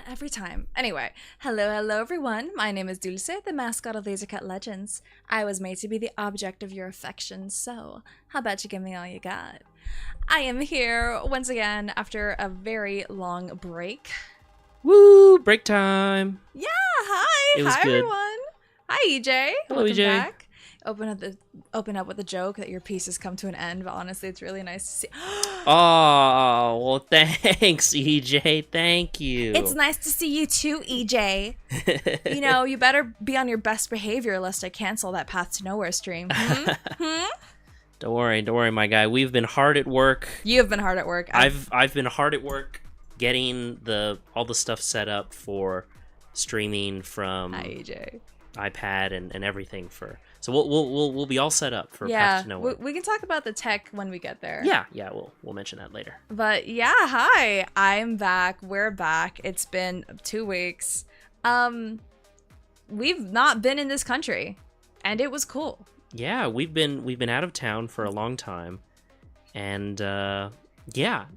Every time. Anyway, hello everyone. My name is Dulce, the mascot of Lasercut Legends. I was made to be the object of your affection, so how about you give me all you got? I am here once again after a very long break. Woo! Break time. Yeah, hi. Hi good. everyone. Hi EJ. Hello, Welcome EJ. back. Open up with a joke that your piece has come to an end, but honestly it's really nice to see. Oh, well, thanks, EJ. Thank you. It's nice to see you too, EJ. You know, you better be on your best behavior lest I cancel that Path to Nowhere stream. Don't worry, my guy. We've been hard at work. You have been hard at work. I've been hard at work getting all the stuff set up for streaming from iPad and everything so we'll be all set up for Path to Nowhere. We can talk about the tech when we get there. Yeah, we'll mention that later. But yeah, hi, I'm back. We're back. It's been 2 weeks. We've not been in this country, and it was cool. Yeah, we've been out of town for a long time, and and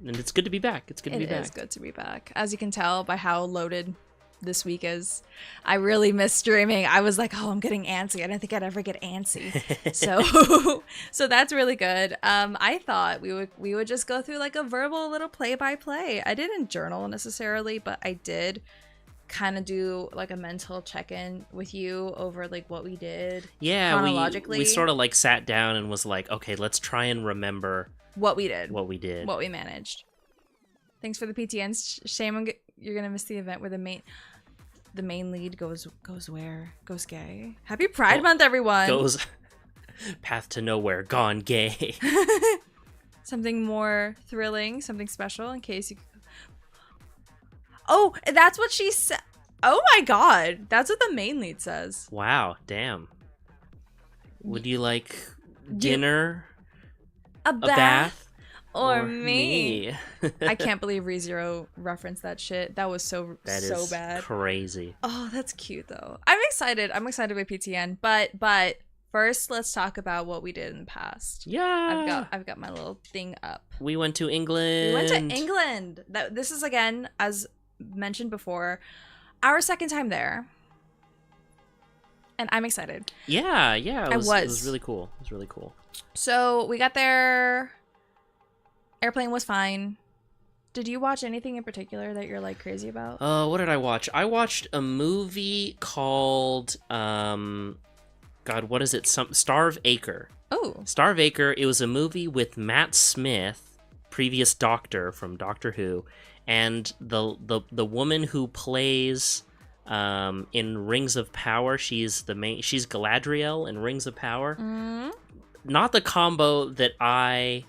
it's good to be back. It's good to be back. It is good to be back. As you can tell by how loaded this week is, I really miss streaming. I was like, oh, I'm getting antsy. I didn't think I'd ever get antsy. So that's really good. I thought we would just go through like a verbal little play-by-play. I didn't journal necessarily, but I did kind of do like a mental check-in with you over like what we did. Yeah, chronologically. We sort of like sat down and was like, okay, let's try and remember what we did, what we managed. Thanks for the PTNs. Shame you're gonna miss the event where the main lead goes where? Goes gay. Happy Pride Month, everyone. Goes Path to Nowhere, gone gay. Something more thrilling, something special in case you... Oh, that's what she said. Oh my god. That's what the main lead says. Wow, damn. Would you like dinner? A bath? Or me? I can't believe ReZero referenced that shit. That was so bad. Crazy. Oh, that's cute though. I'm excited with PTN, but first let's talk about what we did in the past. Yeah. I've got my little thing up. We went to England. This is again, as mentioned before, our second time there. And I'm excited. Yeah. It was really cool. It was really cool. So we got there. Airplane was fine. Did you watch anything in particular that you're like crazy about? What did I watch? I watched a movie called what is it? Starve Acre. Oh. Starve Acre. It was a movie with Matt Smith, previous Doctor from Doctor Who, and the woman who plays in Rings of Power. She's Galadriel in Rings of Power. Mm. Not the combo that I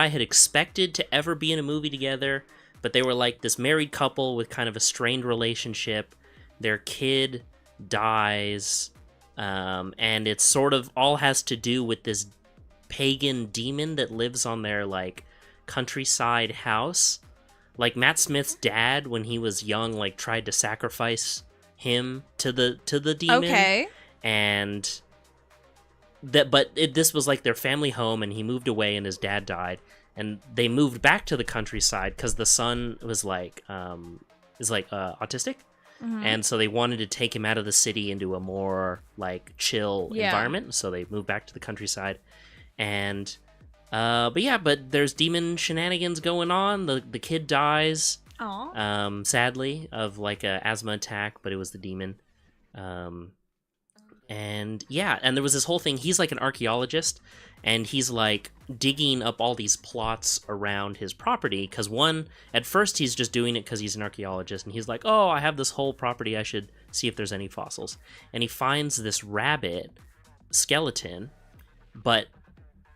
had expected to ever be in a movie together, but they were like this married couple with kind of a strained relationship. Their kid dies, and it sort of all has to do with this pagan demon that lives on their like countryside house. Like Matt Smith's dad, when he was young, like tried to sacrifice him to the demon. Okay. And this was like their family home, and he moved away, and his dad died, and they moved back to the countryside because the son was like autistic, and so they wanted to take him out of the city into a more like chill environment. So they moved back to the countryside, and but there's demon shenanigans going on. The kid dies, sadly, of like a asthma attack, but it was the demon. And there was this whole thing. He's like an archaeologist, and he's like digging up all these plots around his property. Because at first he's just doing it because he's an archaeologist, and he's like, oh, I have this whole property. I should see if there's any fossils. And he finds this rabbit skeleton, but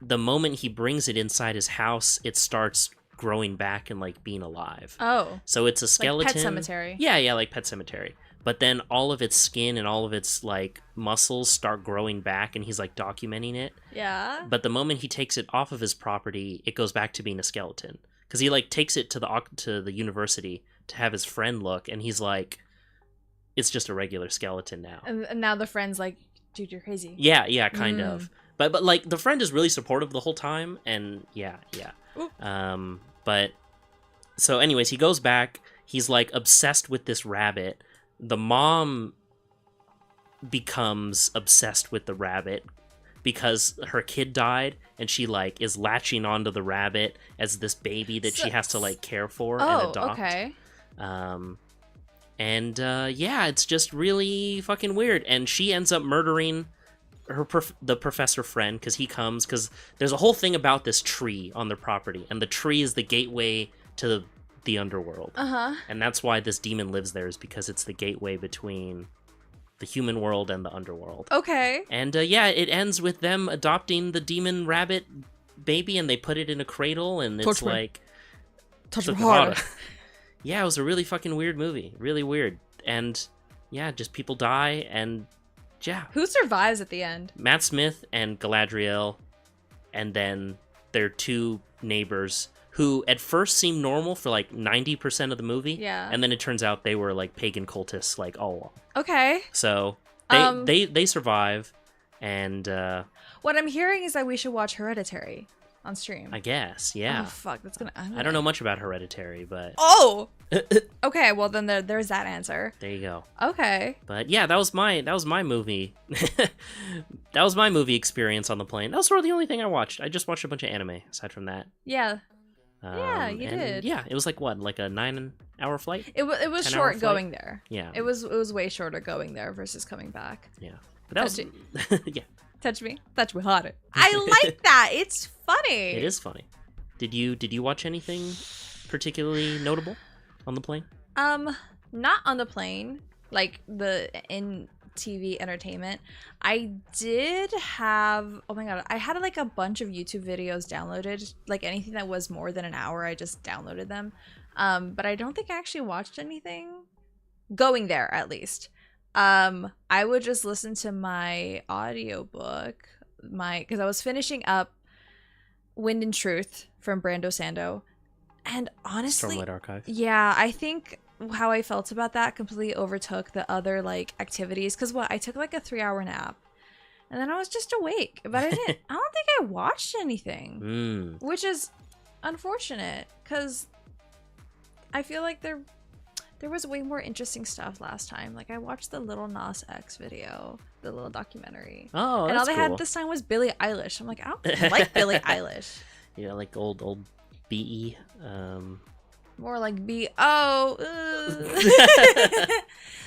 the moment he brings it inside his house, it starts growing back and like being alive. Oh. So it's a skeleton. Like Pet Cemetery. Yeah, like Pet Cemetery. But then all of its skin and all of its like muscles start growing back, and he's like documenting it. Yeah. But the moment he takes it off of his property, it goes back to being a skeleton. Because he like takes it to the university to have his friend look, and he's like, it's just a regular skeleton now. And now the friend's like, dude, you're crazy. Yeah, kind of. But like the friend is really supportive the whole time, and yeah. Ooh. But so anyways, he goes back. He's like obsessed with this rabbit. The mom becomes obsessed with the rabbit because her kid died, and she like is latching onto the rabbit as this baby that she has to like care for and adopt. Okay. It's just really fucking weird. And she ends up murdering the professor friend because there's a whole thing about this tree on their property, and the tree is the gateway to the underworld. And that's why this demon lives there, is because it's the gateway between the human world and the underworld. Okay. And it ends with them adopting the demon rabbit baby, and they put it in a cradle, and it's Touch like Touch me harder. Yeah, it was a really fucking weird movie. Really weird. And yeah, just people die, and yeah. Who survives at the end? Matt Smith and Galadriel, and then their two neighbors, who at first seemed normal for like 90% of the movie. Yeah. And then it turns out they were like pagan cultists like all along. Okay. So they survive, and what I'm hearing is that we should watch Hereditary on stream. I guess, yeah. Oh fuck, that's gonna. I don't know much about Hereditary, but oh. Okay, well then there's that answer. There you go. Okay. But yeah, that was my movie. That was my movie experience on the plane. That was sort of the only thing I watched. I just watched a bunch of anime aside from that. Yeah. Yeah, you did. Yeah, it was like what, like a 9-hour flight? It was short going there. Yeah. It was way shorter going there versus coming back. Yeah. But that was yeah. Touch me harder. I like that. It's funny. It is funny. Did you watch anything particularly notable on the plane? Not on the plane. Like in TV entertainment. I did have, oh my god, I had like a bunch of YouTube videos downloaded. Like anything that was more than an hour, I just downloaded them. But I don't think I actually watched anything going there, at least. I would just listen to my audiobook, because I was finishing up Wind and Truth from Brando Sando. And honestly, Stormlight Archive. Yeah, I think how I felt about that completely overtook the other like activities, because I took like a 3-hour nap, and then I was just awake, but I don't think I watched anything, which is unfortunate, because I feel like there was way more interesting stuff last time. Like I watched the Little Nas X video, the little documentary. Oh, and all they cool. had this time was Billie Eilish. I'm like, I don't like Billie Eilish. Yeah, like old BE. More like B.O.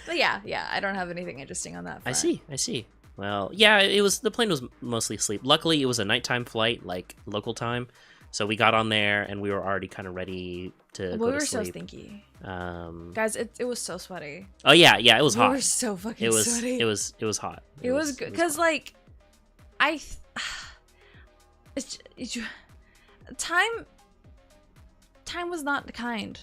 But yeah, I don't have anything interesting on that front. I see. Well, yeah, the plane was mostly asleep. Luckily, it was a nighttime flight, like local time. So we got on there and we were already kind of ready to go to sleep. We were so stinky. Guys, it was so sweaty. Oh yeah, it was hot. We were so fucking sweaty. It was hot. It was good because like time was not kind.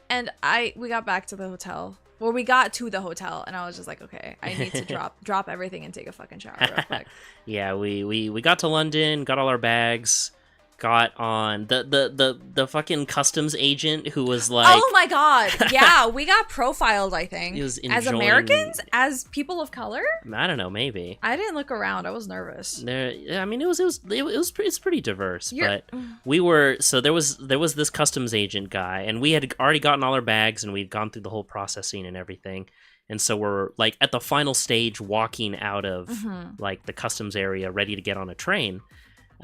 And we got back to the hotel. Well, we got to the hotel, and I was just like, okay, I need to drop everything and take a fucking shower real quick. Yeah, we got to London, got all our bags, got on the fucking customs agent who was like, oh my god, yeah, we got profiled. I think he was as Americans, as people of color. I don't know, maybe. I didn't look around. I was nervous. I mean, it's pretty diverse, but we were there was this customs agent guy, and we had already gotten all our bags, and we'd gone through the whole processing and everything. And so we're like at the final stage, walking out of like the customs area, ready to get on a train.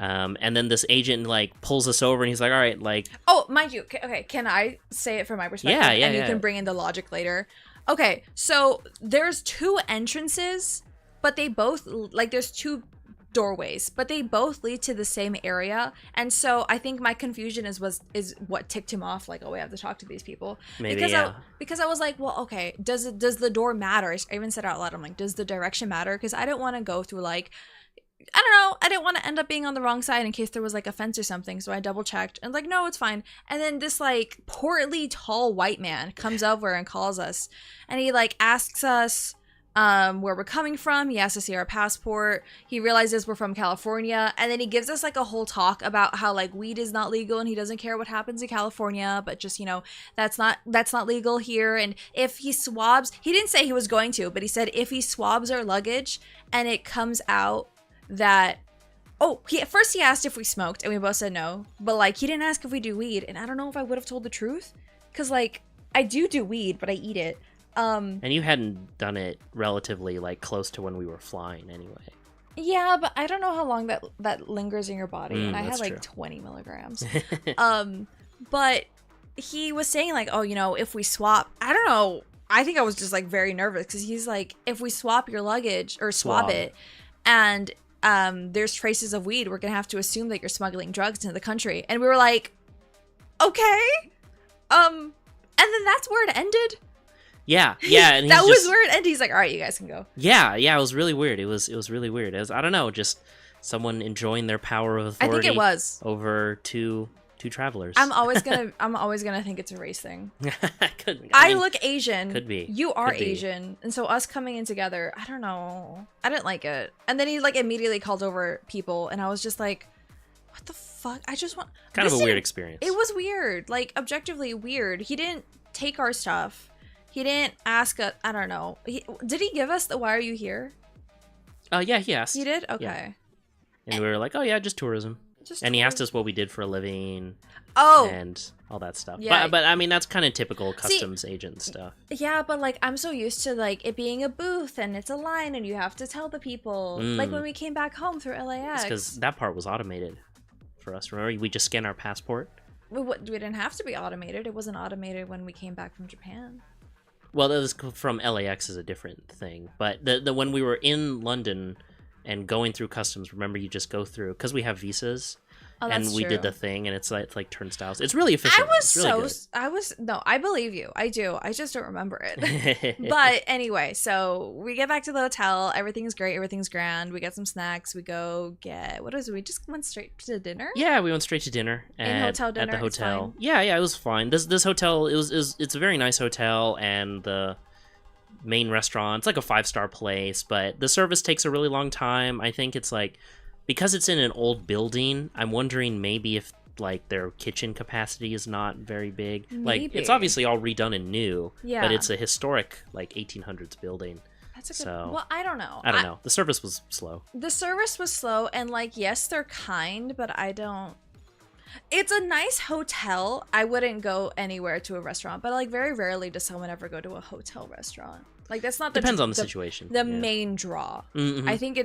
And then this agent like pulls us over and he's like, all right, like, oh, mind you, okay, can I say it from my perspective? Yeah, and you can bring in the logic later. Okay, so there's two entrances, but they both, like, there's two doorways, but they both lead to the same area. And so I think my confusion is what ticked him off, like, oh, we have to talk to these people. Maybe, because I was like, well, okay, does the door matter? I even said out loud, I'm like, does the direction matter? Because I didn't want to go through, like, I don't know, I didn't want to end up being on the wrong side in case there was like a fence or something, so I double checked and like, no, it's fine. And then this like portly tall white man comes over and calls us, and he like asks us where we're coming from. He asks to see our passport. He realizes we're from California, and then he gives us like a whole talk about how like weed is not legal and he doesn't care what happens in California, but just, you know, that's not legal here. And if he swabs, he didn't say he was going to, but he said if he swabs our luggage and it comes out that, first he asked if we smoked, and we both said no, but like he didn't ask if we do weed, and I don't know if I would have told the truth, because like I do weed, but I eat it. And you hadn't done it relatively like close to when we were flying anyway. Yeah, but I don't know how long that lingers in your body, and I had like 20 milligrams. But he was saying like, oh, you know, if we swap, I don't know, I think I was just like very nervous because he's like, if we swap your luggage or swab it, and there's traces of weed, we're gonna have to assume that you're smuggling drugs into the country. And we were like, okay, and then that's where it ended. Yeah, and that was where it ended. He's like, all right, you guys can go. Yeah, it was really weird. It was really weird. It was, I don't know, just someone enjoying their power of authority. I think it was over two travelers. I'm always gonna think it's a race thing. I mean, look Asian. Could be. You are Asian, and so us coming in together, I don't know. I didn't like it. And then he like immediately called over people, and I was just like, what the fuck? I just want kind of a weird experience. It was weird, like objectively weird. He didn't take our stuff. He didn't ask us. I don't know. Did he give us the "Why are you here"? Yeah, he asked. He did. Okay. Yeah. And we were like, oh yeah, just tourism. He asked us what we did for a living. And all that stuff. Yeah. But I mean, that's kind of typical customs agent stuff. Yeah, but like I'm so used to like it being a booth and it's a line and you have to tell the people. Like when we came back home through LAX. Because that part was automated for us. Remember, we just scanned our passport. We didn't have to be automated. It wasn't automated when we came back from Japan. Well, that was from LAX is a different thing. But the when we were in London and going through customs, remember you just go through, because we have visas. And we did the thing, and it's like turnstiles. It's really efficient. I believe you. I do. I just don't remember it. But anyway, so we get back to the hotel. Everything's great. Everything's grand. We get some snacks. We go get, we just went straight to dinner? Yeah, we went straight to dinner. Hotel dinner. At the hotel. Yeah, it was fine. This hotel, it's a very nice hotel, and the main restaurant, it's like a 5-star place, but the service takes a really long time. I think it's like, because it's in an old building, I'm wondering maybe if like their kitchen capacity is not very big. Maybe. Like it's obviously all redone and new, yeah, but it's a historic like 1800s building. That's a good. Well, I don't know. I don't know. The service was slow. The service was slow, and like yes, they're kind, but I don't. It's a nice hotel. I wouldn't go anywhere to a restaurant, but like very rarely does someone ever go to a hotel restaurant. Like that's not depends on the situation. The main draw. Mm-hmm. I think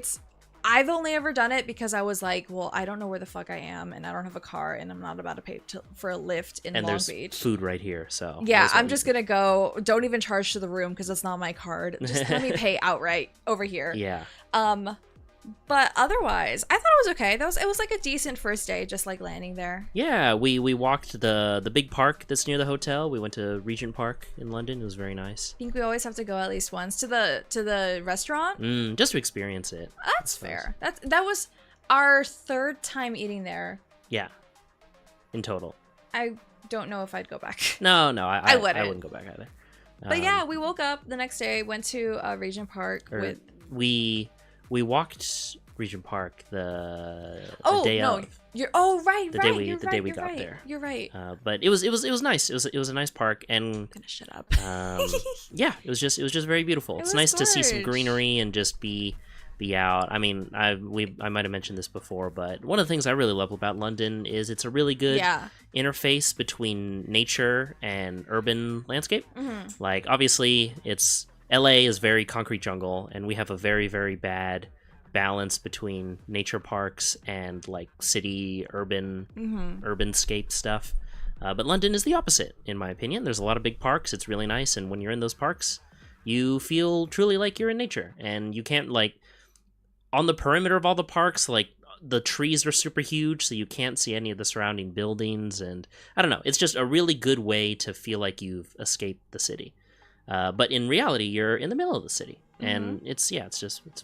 I've only ever done it because I was like, well, I don't know where the fuck I am, and I don't have a car, and I'm not about to pay for a lift in Long Beach. And there's food right here, so yeah, I'm just gonna go. Don't even charge to the room because it's not my card. Just let me pay outright over here. Yeah. But otherwise, I thought it was okay. It was like a decent first day, just like landing there. Yeah, we walked the big park that's near the hotel. We went to Regent Park in London. It was very nice. I think we always have to go at least once to the restaurant. Just to experience it. That's fair. That was our third time eating there. Yeah, in total. I don't know if I'd go back. No, I wouldn't go back either. But yeah, we woke up the next day, went to Regent Park with. We walked Regent Park the day of. The day we got there. You're right. But it was nice. It was a nice park, and I'm gonna shut up. Yeah, it was just very beautiful. It's nice to see some greenery and just be out. I mean, I might have mentioned this before, but one of the things I really love about London is it's a really good interface between nature and urban landscape. Mm-hmm. Like obviously it's LA is very concrete jungle, and we have a very, very bad balance between nature parks and like city urbanscape stuff. But London is the opposite, in my opinion. There's a lot of big parks. It's really nice, and when you're in those parks, you feel truly like you're in nature, and you can't like on the perimeter of all the parks, like the trees are super huge, so you can't see any of the surrounding buildings, and I don't know. It's just a really good way to feel like you've escaped the city. But in reality, you're in the middle of the city, and it's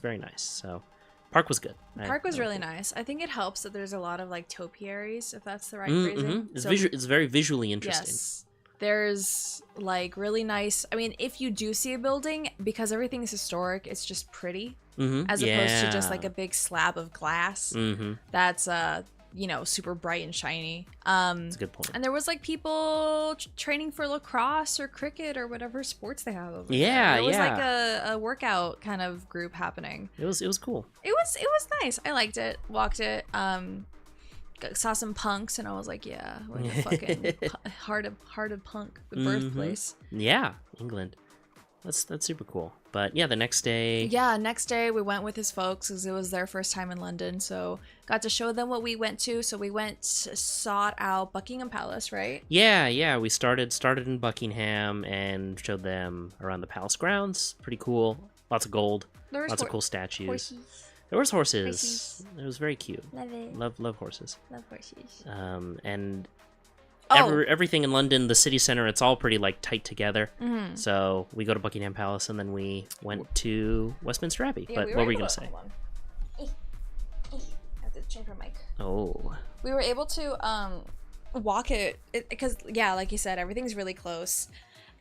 very nice. So, park was good. Park was really nice. I think it helps that there's a lot of like topiaries, if that's the right phrasing. It's very visually interesting. Yes, there's like really nice. I mean, if you do see a building, because everything is historic, it's just pretty, as opposed to just like a big slab of glass. That's super bright and shiny. That's a good point. And there was like people training for lacrosse or cricket or whatever sports they have over there. It was like a workout kind of group happening. It was cool. It was nice. I liked it. Walked it. Saw some punks, and I was like, yeah, like a fucking hearted punk, the birthplace. Yeah, England. That's super cool. But yeah, the next day... Yeah, next day we went with his folks because it was their first time in London. So got to show them what we went to. So we sought out Buckingham Palace, right? Yeah. We started in Buckingham and showed them around the palace grounds. Pretty cool. Lots of gold. Lots of cool statues. Horses. There was horses. It was very cute. Love it. Love horses. Love horses. And... everything in London, the city center, it's all pretty like tight together. So we go to Buckingham Palace, and then we went to Westminster Abbey. Yeah, but what were you gonna say? I have to change my mic. Oh. We were able to walk it because like you said, everything's really close.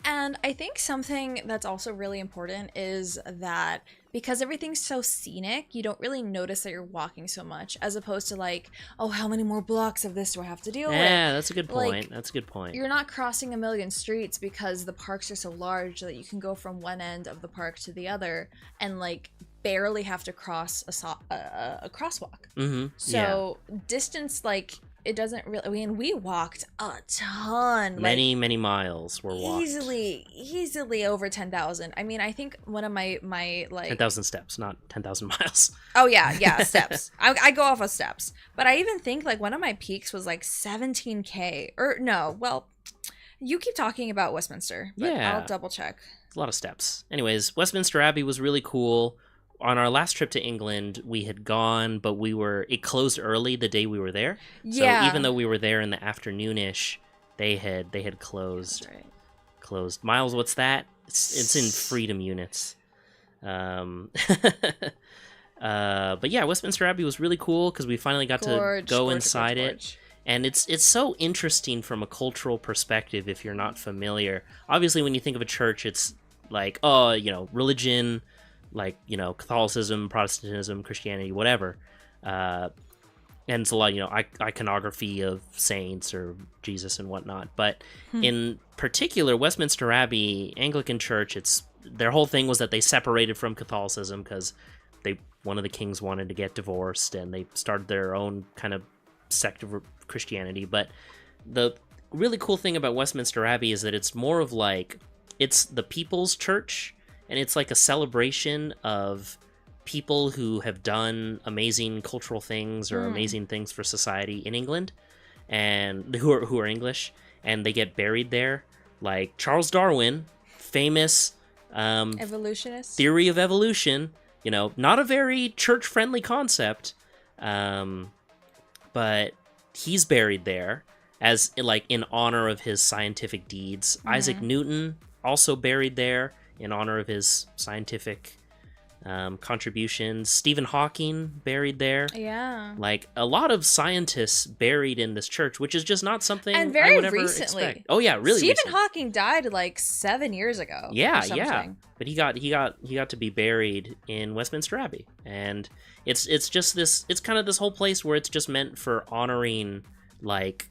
And I think something that's also really important is that because everything's so scenic, you don't really notice that you're walking so much, as opposed to like, oh, how many more blocks of this do I have to deal with? Yeah, that's a good point. Like, you're not crossing a million streets because the parks are so large that you can go from one end of the park to the other and like barely have to cross a crosswalk. So distance, like, it doesn't really. I mean, we walked a ton. Many miles were walked. Easily over 10,000. I mean, I think one of my like 10,000 steps, not 10,000 miles. Oh yeah, steps. I go off of steps, but I even think like one of my peaks was like 17K. Or no, well, you keep talking about Westminster. But I'll double check. It's a lot of steps. Anyways, Westminster Abbey was really cool. On our last trip to England, we had gone, but it closed early the day we were there. Yeah. So even though we were there in the afternoon-ish, they had closed. That's right. Closed. Miles, what's that? It's in freedom units. But yeah, Westminster Abbey was really cool because we finally got to go inside it. And it's so interesting from a cultural perspective if you're not familiar. Obviously, when you think of a church, it's like, religion, like, Catholicism, Protestantism, Christianity, whatever. And it's a lot, iconography of saints or Jesus and whatnot. But in particular, Westminster Abbey, Anglican Church, their whole thing was that they separated from Catholicism because one of the kings wanted to get divorced, and they started their own kind of sect of Christianity. But the really cool thing about Westminster Abbey is that it's more of like, it's the people's church, and it's like a celebration of people who have done amazing cultural things or amazing things for society in England, and who are English, and they get buried there. Like Charles Darwin, famous evolutionist theory of evolution, you know, not a very church-friendly concept, but he's buried there as like in honor of his scientific deeds. Isaac Newton also buried there in honor of his scientific contributions. Stephen Hawking buried there. Yeah. Like a lot of scientists buried in this church, which is just not something and very I would ever recently. expect. Oh yeah, really. Stephen recently. Hawking died like 7 years ago. Yeah, yeah. But he got to be buried in Westminster Abbey, and it's just this. It's kind of this whole place where it's just meant for honoring like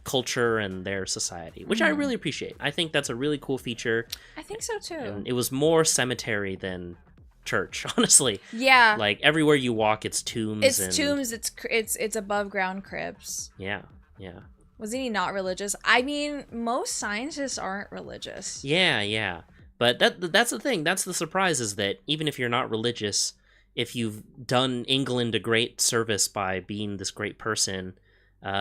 culture and their society, which I really appreciate. I think that's a really cool feature. I think so too. And it was more cemetery than church, honestly. Yeah. Like everywhere you walk, it's tombs. It's tombs. It's above ground crypts. Yeah, yeah. Wasn't he not religious? I mean, most scientists aren't religious. Yeah, yeah. But that's the thing. That's the surprise, is that even if you're not religious, if you've done England a great service by being this great person,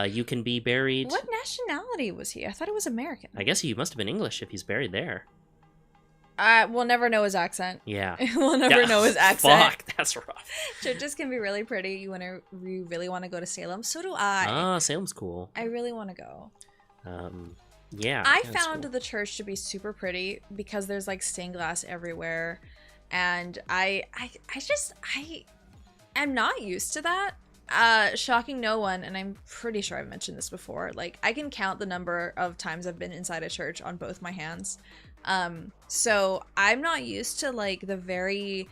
you can be buried. What nationality was he? I thought it was American. I guess he must have been English if he's buried there. We'll never know his accent. Yeah. We'll never know his accent. Fuck, that's rough. Churches can be really pretty. You really want to go to Salem? So do I. Ah, Salem's cool. I really want to go. Yeah. I found the church to be super pretty because there's like stained glass everywhere, and I am not used to that. Shocking no one, and I'm pretty sure I've mentioned this before. Like, I can count the number of times I've been inside a church on both my hands. So I'm not used to like the very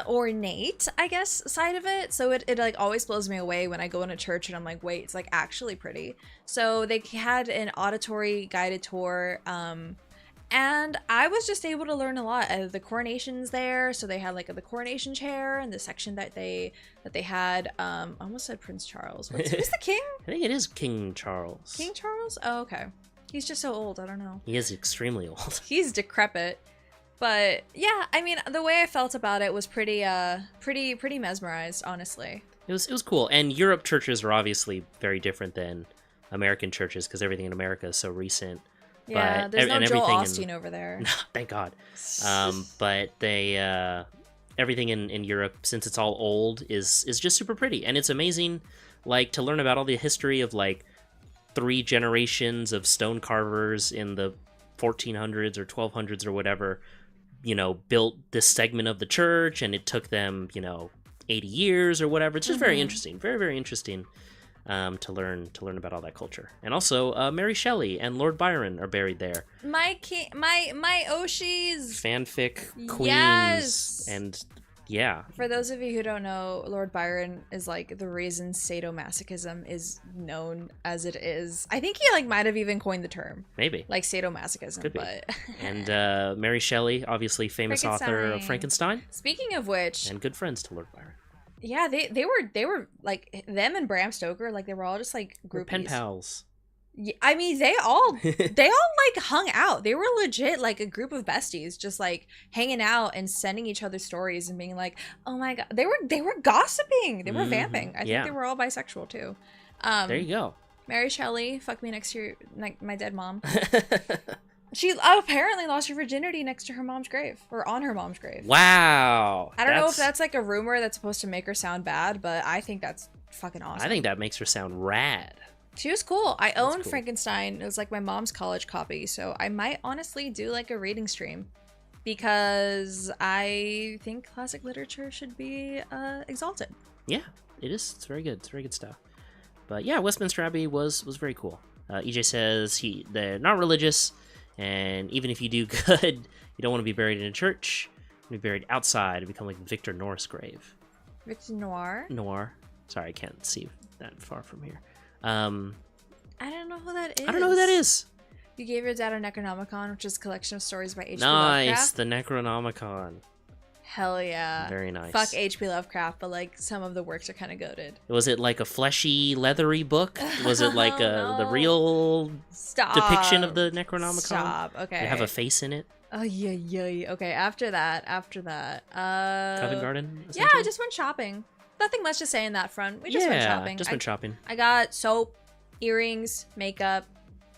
ornate, I guess, side of it. So it like always blows me away when I go in a church and I'm like, wait, it's like actually pretty. So they had an auditory guided tour, and I was just able to learn a lot. The coronation's there, so they had like the coronation chair and the section that they had. I almost said Prince Charles. Who's the king? I think it is King Charles. King Charles? Oh, okay. He's just so old. I don't know. He is extremely old. He's decrepit. But yeah, I mean, the way I felt about it was pretty mesmerized, honestly. It was cool. And Europe churches are obviously very different than American churches because everything in America is so recent. Yeah, but, there's no Joel Osteen over there. Thank God. But they everything in Europe, since it's all old, is just super pretty, and it's amazing. Like to learn about all the history of like 3 generations of stone carvers in the 1400s or 1200s or whatever, you know, built this segment of the church, and it took them, you know, 80 years or whatever. It's just very interesting, very, very interesting to learn about all that culture. And also, Mary Shelley and Lord Byron are buried there. My Oshis! Fanfic queens. Yes! And yeah. For those of you who don't know, Lord Byron is like the reason sadomasochism is known as it is. I think he like might have even coined the term. Maybe. Like sadomasochism. Could be. But And Mary Shelley, obviously famous author of Frankenstein. Speaking of which, and good friends to Lord Byron. Yeah, they were like them and Bram Stoker, like they were all just like groupies. Pen pals. Yeah, I mean, they all like hung out. They were legit like a group of besties, just like hanging out and sending each other stories and being like, "Oh my god!" They were gossiping. They were vamping. I think they were all bisexual too. There you go. Mary Shelley, fuck me next to your, like, my dead mom. She apparently lost her virginity next to her mom's grave, or on her mom's grave. Wow. I don't know if that's like a rumor that's supposed to make her sound bad, but I think that's fucking awesome. I think that makes her sound rad. She was cool. I own Frankenstein. It was like my mom's college copy, so I might honestly do like a reading stream because I think classic literature should be exalted. Yeah, it is. It's very good. It's very good stuff. But yeah, Westminster Abbey was very cool. EJ says they're not religious, and even if you do good, you don't want to be buried in a church. You want to be buried outside and become like Victor Norris' grave. Victor Noir? Noir. Sorry, I can't see that far from here. I don't know who that is. I don't know who that is. You gave your dad a Necronomicon, which is a collection of stories by H.P. Nice, Lovecraft. the Necronomicon. Hell yeah. Very nice. Fuck H.P. Lovecraft, but like some of the works are kind of goated. Was it like a fleshy, leathery book? Was it like no. the real depiction of the Necronomicon? Stop. Okay. Did it have a face in it? Oh yeah. Okay, after that. Covent Garden? Yeah, I just went shopping. Nothing much to say in that front. We just went shopping. Went shopping. I got soap, earrings, makeup,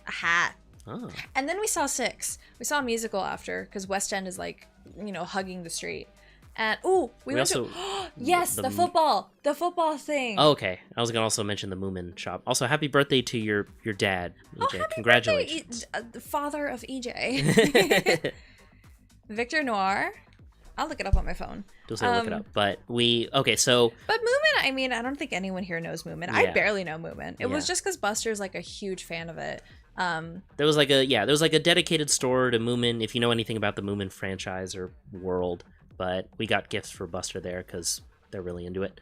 a hat. Oh. And then we saw Six. We saw a musical after, because West End is like, hugging the street. And we went also, to yes, the football thing. Oh, okay. I was gonna also mention the Moomin shop. Also, happy birthday to your dad, EJ. Happy Congratulations, birthday, the father of EJ. Victor Noir. I'll look it up on my phone. Don't say look it up. But but Moomin, I mean, I don't think anyone here knows Moomin. Yeah. I barely know Moomin. It was just because Buster's like a huge fan of it. There was like a dedicated store to Moomin, if you know anything about the Moomin franchise or world. But we got gifts for Buster there because they're really into it.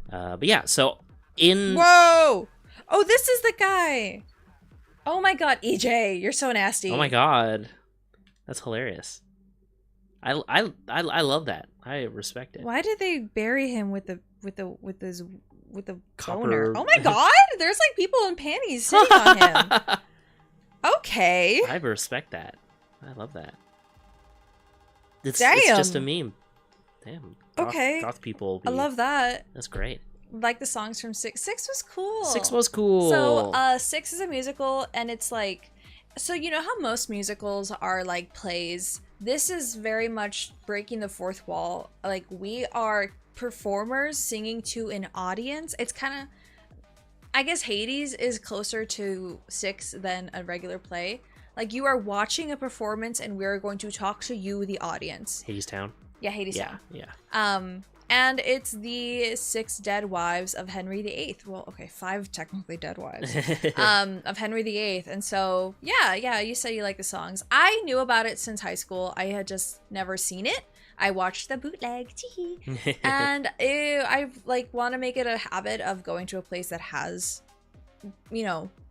But yeah, so Whoa! Oh, this is the guy! Oh my god, EJ, you're so nasty. Oh my god. That's hilarious. I love that. I respect it. Why did they bury him with the copper boner? Oh my god! There's like people in panties sitting on him. Okay. I respect that. I love that. It's just a meme. Damn. Goth people. I love that. That's great. Like the songs from Six. Six was cool. Six was cool. So, Six is a musical, and it's like, so you know how most musicals are like plays? This is very much breaking the fourth wall. Like, we are performers singing to an audience. It's kind of, I guess Hades is closer to Six than a regular play. Like, you are watching a performance, and we're going to talk to you, the audience. Hadestown? Yeah, Hadestown. Yeah. And it's the 6 dead wives of Henry VIII. Well, okay, 5 technically dead wives of Henry VIII. And so, yeah, you said you like the songs. I knew about it since high school. I had just never seen it. I watched the bootleg, and I like want to make it a habit of going to a place that has,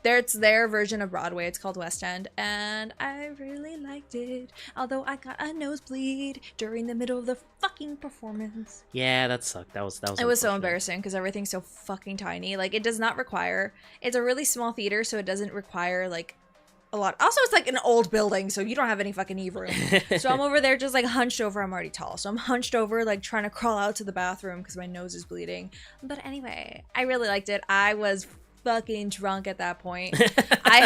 it's their version of Broadway. It's called West End, and I really liked it. Although I got a nosebleed during the middle of the fucking performance. Yeah, that sucked. That was. It was so embarrassing because everything's so fucking tiny. Like, it does not require. It's a really small theater, so it doesn't require like a lot. Also, it's like an old building, so you don't have any fucking Eve room. So I'm over there just like hunched over. I'm already tall, so I'm hunched over, like trying to crawl out to the bathroom because my nose is bleeding. But anyway, I really liked it. I was fucking drunk at that point. I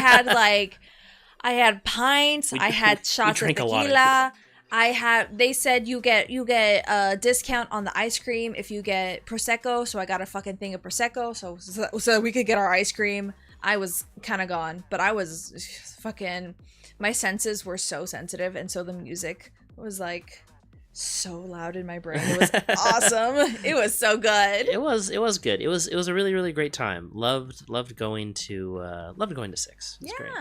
had pints. I had shots of tequila. They said you get a discount on the ice cream if you get Prosecco, so I got a fucking thing of Prosecco so we could get our ice cream. I was kind of gone, but I was fucking, my senses were so sensitive, and so the music was like so loud in my brain. It was awesome. It was so good. It was good. It was a really, really great time. Loved going to Six. It was great.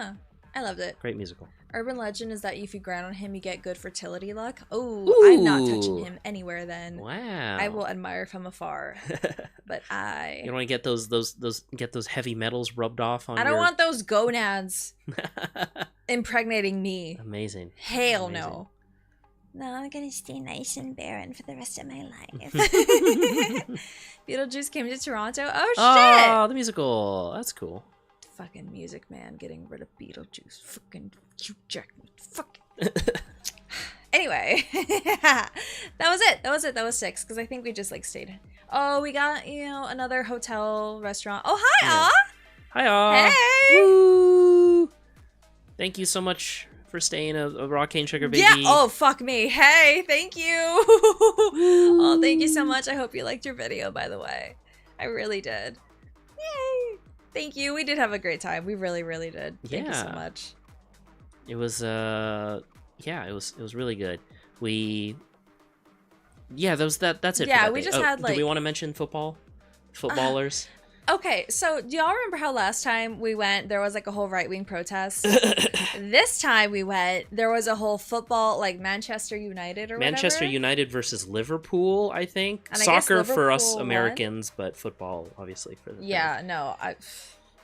I loved it. Great musical. Urban legend is that if you grind on him, you get good fertility luck. Ooh. I'm not touching him anywhere then. Wow. I will admire from afar. But you don't want to get those heavy metals rubbed off on I don't want those gonads impregnating me. Amazing. Hell no. No, I'm gonna stay nice and barren for the rest of my life. Beetlejuice came to Toronto. Oh shit! Oh, the musical. That's cool. Fucking Music Man getting rid of Beetlejuice. Fucking Hugh Jackman. Fuck. Anyway, that was it. That was 6 because I think we just like stayed. Oh, we got another hotel restaurant. Oh hi, Hi, Aw. Hey. Woo. Thank you so much for staying a raw cane sugar baby. Yeah. Oh fuck me. Hey, thank you. Oh, thank you so much. I hope you liked your video. By the way, I really did. Yay. Thank you. We did have a great time. We really, really did. Thank you so much. It was it was really good. That's it. Yeah, we just had like. Do we want to mention footballers? Okay, so do y'all remember how last time we went, there was like a whole right-wing protest? This time we went, there was a whole football, like Manchester United or Manchester whatever. United versus Liverpool, I think. And Soccer I for us Americans, but football, obviously, for the Yeah, no,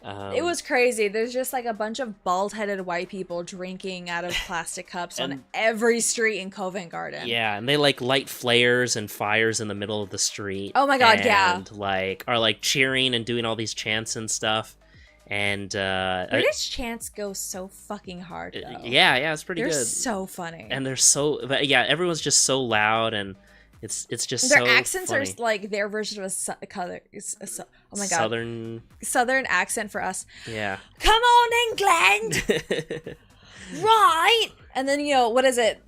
It was crazy. There's just like a bunch of bald-headed white people drinking out of plastic cups on every street in Covent Garden. Yeah, and they like light flares and fires in the middle of the street. Oh my god, yeah. And like are like cheering and doing all these chants and stuff. And British chants go so fucking hard though. Yeah, it's pretty good. They're so funny. And they're so everyone's just so loud, and it's just their so accents funny. are like their version of oh my god, southern accent for us. Yeah. Come on, England. Right. And then, you know, what is it?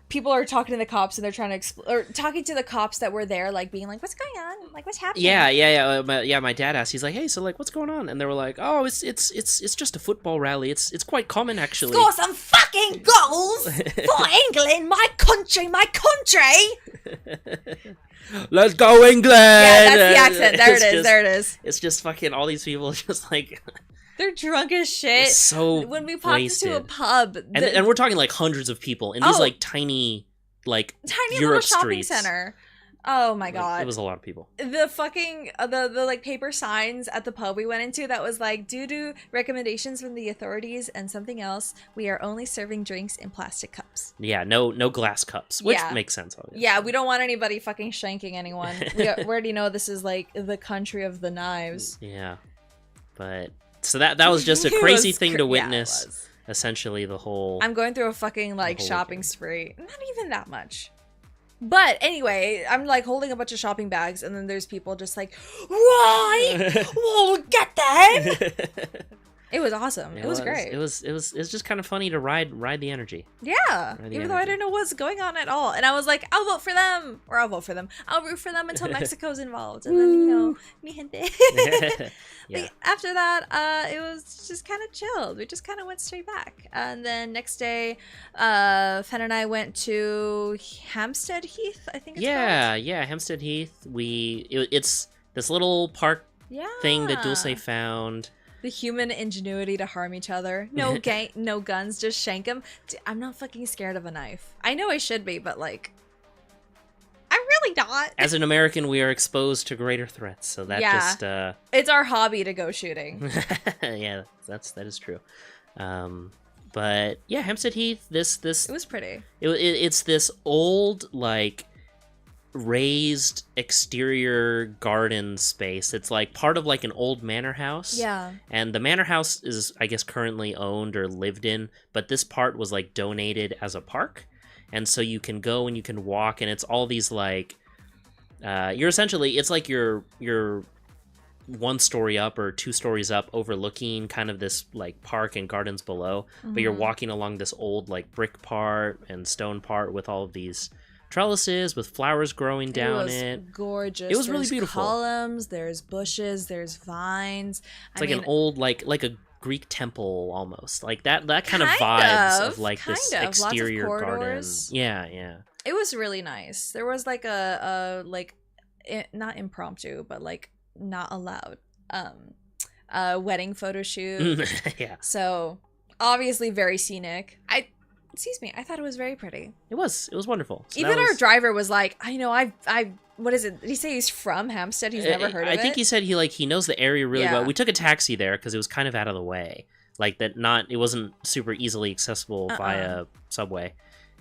People are talking to the cops and they're trying to or talking to the cops that were there, like being like, what's going on? Like, what's happening? Yeah. My dad asked, he's like, hey, so like, what's going on? And they were like, oh, it's just a football rally. It's quite common, actually. Score some fucking goals for England, my country. Let's go, England. Yeah, that's the accent. There it is. It's just fucking all these people just like... They're drunk as shit. So when we popped wasted. into a pub, and we're talking like hundreds of people in these like tiny Europe little shopping streets. center. Oh my god, it was a lot of people. The fucking the like paper signs at the pub we went into that was like, due to recommendations from the authorities and something else, we are only serving drinks in plastic cups. Yeah, no glass cups, which makes sense. Obviously. Yeah, we don't want anybody fucking shanking anyone. we already know this is like the country of the knives. Yeah, but. So that was just a crazy thing to witness. Yeah, essentially, the whole. I'm going through a fucking like shopping spree. Not even that much. But anyway, I'm like holding a bunch of shopping bags, and then there's people just like, right, we'll get them. It was awesome. It was great. It was just kind of funny to ride the energy. Yeah, even though I didn't know what's going on at all, and I was like, I'll vote for them, or I'll vote for them. I'll root for them until Mexico's involved, and then, you know, mi gente. Yeah. Like, after that, it was just kind of chilled. We just kind of went straight back, and then next day, Phen and I went to Hampstead Heath. I think it's called. Yeah, Hampstead Heath. It's this little park thing that Dulce found. The human ingenuity to harm each other. No no guns, just shank them. I'm not fucking scared of a knife. I know I should be, but like, I'm really not. As an American, we are exposed to greater threats, so that just... It's our hobby to go shooting. Yeah, that is true. But yeah, Hampstead Heath, this... It was pretty. It's this old, like... raised exterior garden space. It's like part of like an old manor house. Yeah. And the manor house is, I guess, currently owned or lived in, but this part was like donated as a park. And so you can go and you can walk, and it's all these like you're essentially, it's like you're 1 story up or 2 stories up overlooking kind of this like park and gardens below, but you're walking along this old like brick part and stone part with all of these trellises with flowers growing down it. Gorgeous. It was really beautiful. Columns, there's bushes, there's vines. It's like an old like a Greek temple almost. Like that kind of vibes of like this exterior garden. Yeah. It was really nice. There was like a not impromptu, but like not allowed wedding photo shoot. Yeah. So obviously very scenic. I thought it was very pretty. It was wonderful. So even our driver was like, I know, I what is it? Did he say he's from Hampstead? He's never heard of it? I think he said he knows the area really well. We took a taxi there because it was kind of out of the way. Like it wasn't super easily accessible via subway.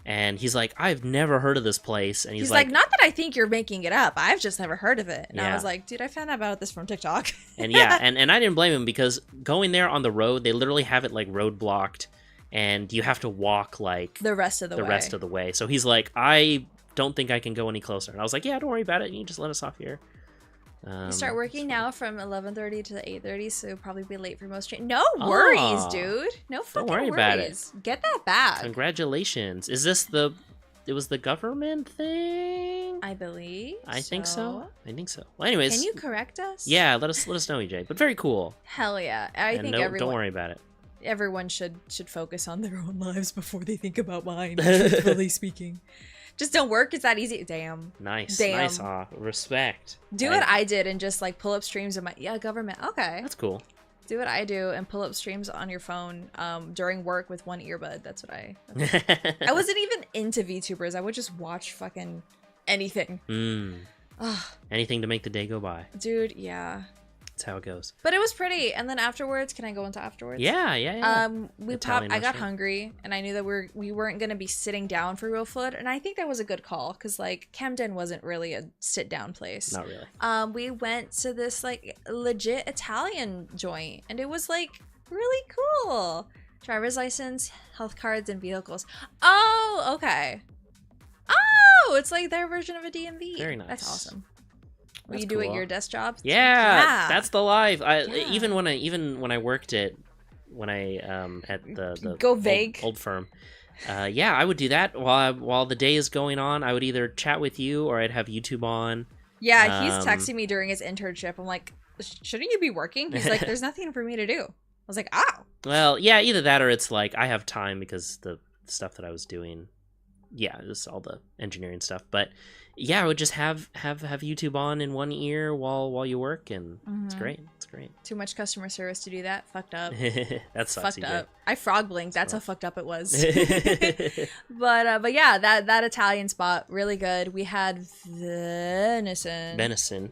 And he's like, I've never heard of this place. And he's like, not that I think you're making it up. I've just never heard of it. And I was like, dude, I found out about this from TikTok. And yeah, and I didn't blame him, because going there on the road, they literally have it like road blocked. And you have to walk like the rest of the way. So he's like, I don't think I can go any closer. And I was like, yeah, don't worry about it. You just let us off here. You start working now from 11:30 to 8:30, so you'll probably be late for most trains. No worries, dude. No fucking worries. About it. Get that back. Congratulations. Is this it was the government thing? I believe. I think so. Well, anyways. Can you correct us? Yeah, let us know, EJ. But very cool. Hell yeah. I think everyone. Don't worry about it. Everyone should focus on their own lives before they think about mine, truthfully speaking. Just don't work. It's that easy. Damn. Nice. Respect. Do what I did and just like pull up streams of my government. Okay. That's cool. Do what I do and pull up streams on your phone during work with one earbud. That's what I wasn't even into VTubers. I would just watch fucking anything. Anything to make the day go by. Dude, yeah. That's how it goes. But it was pretty. And then afterwards, can I go into afterwards? Yeah. I got hungry, and I knew that we weren't going to be sitting down for real food, and I think that was a good call, because like Camden wasn't really a sit down place. Not really. We went to this like legit Italian joint, and it was like really cool. Driver's license, health cards, and vehicles. Oh, okay. Oh, it's like their version of a DMV. Very nice. That's awesome. Will That's you do cool. at your desk job? Yeah, that's the life. Even when I worked at the Go vague old firm, I would do that while the day is going on. I would either chat with you or I'd have YouTube on. Yeah, he's texting me during his internship. I'm like, shouldn't you be working? He's like, there's nothing for me to do. I was like, oh. Well, yeah, either that or it's like I have time because the stuff that I was doing, just all the engineering stuff, but. Yeah, I would just have YouTube on in one ear while you work, and it's great. It's great. Too much customer service to do that. Fucked up. That's fucked up. I frog blinked. That's how fucked up it was. But yeah, that Italian spot, really good. We had venison.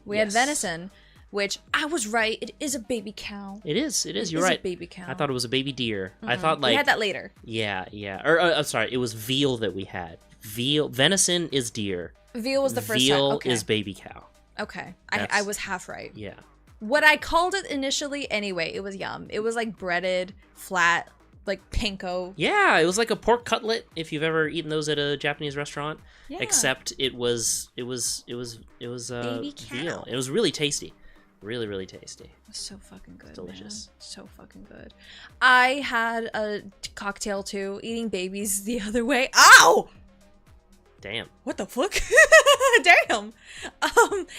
We had venison, which I was right. It is a baby cow. It is. You're right. A baby cow. I thought it was a baby deer. I thought like we had that later. Yeah. Or I'm sorry, it was veal that we had. Venison is deer. Veal was the first Veal time. Okay. is baby cow. Okay. I was half right. Yeah. What I called it initially, anyway, it was yum. It was like breaded, flat, like panko. Yeah, it was like a pork cutlet if you've ever eaten those at a Japanese restaurant. Yeah. Except it was baby cow. veal. It was really tasty. Really, really tasty. It was so fucking good. Delicious. Man. So fucking good. I had a cocktail too, eating babies the other way. Ow! Damn. What the fuck? Damn.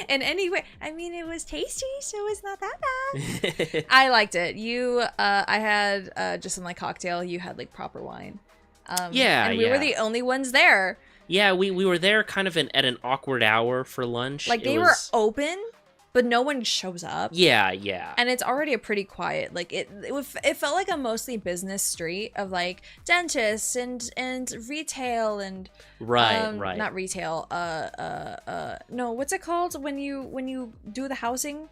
And anyway, I mean, it was tasty, so it's not that bad. I liked it. I had just some like cocktail. You had like proper wine. And we were the only ones there. Yeah, we were there kind of at an awkward hour for lunch. Like they were open, but no one shows up. Yeah. And it's already a pretty quiet, like it felt like a mostly business street of like dentists and retail and right. Not retail. No, what's it called when you do the housing?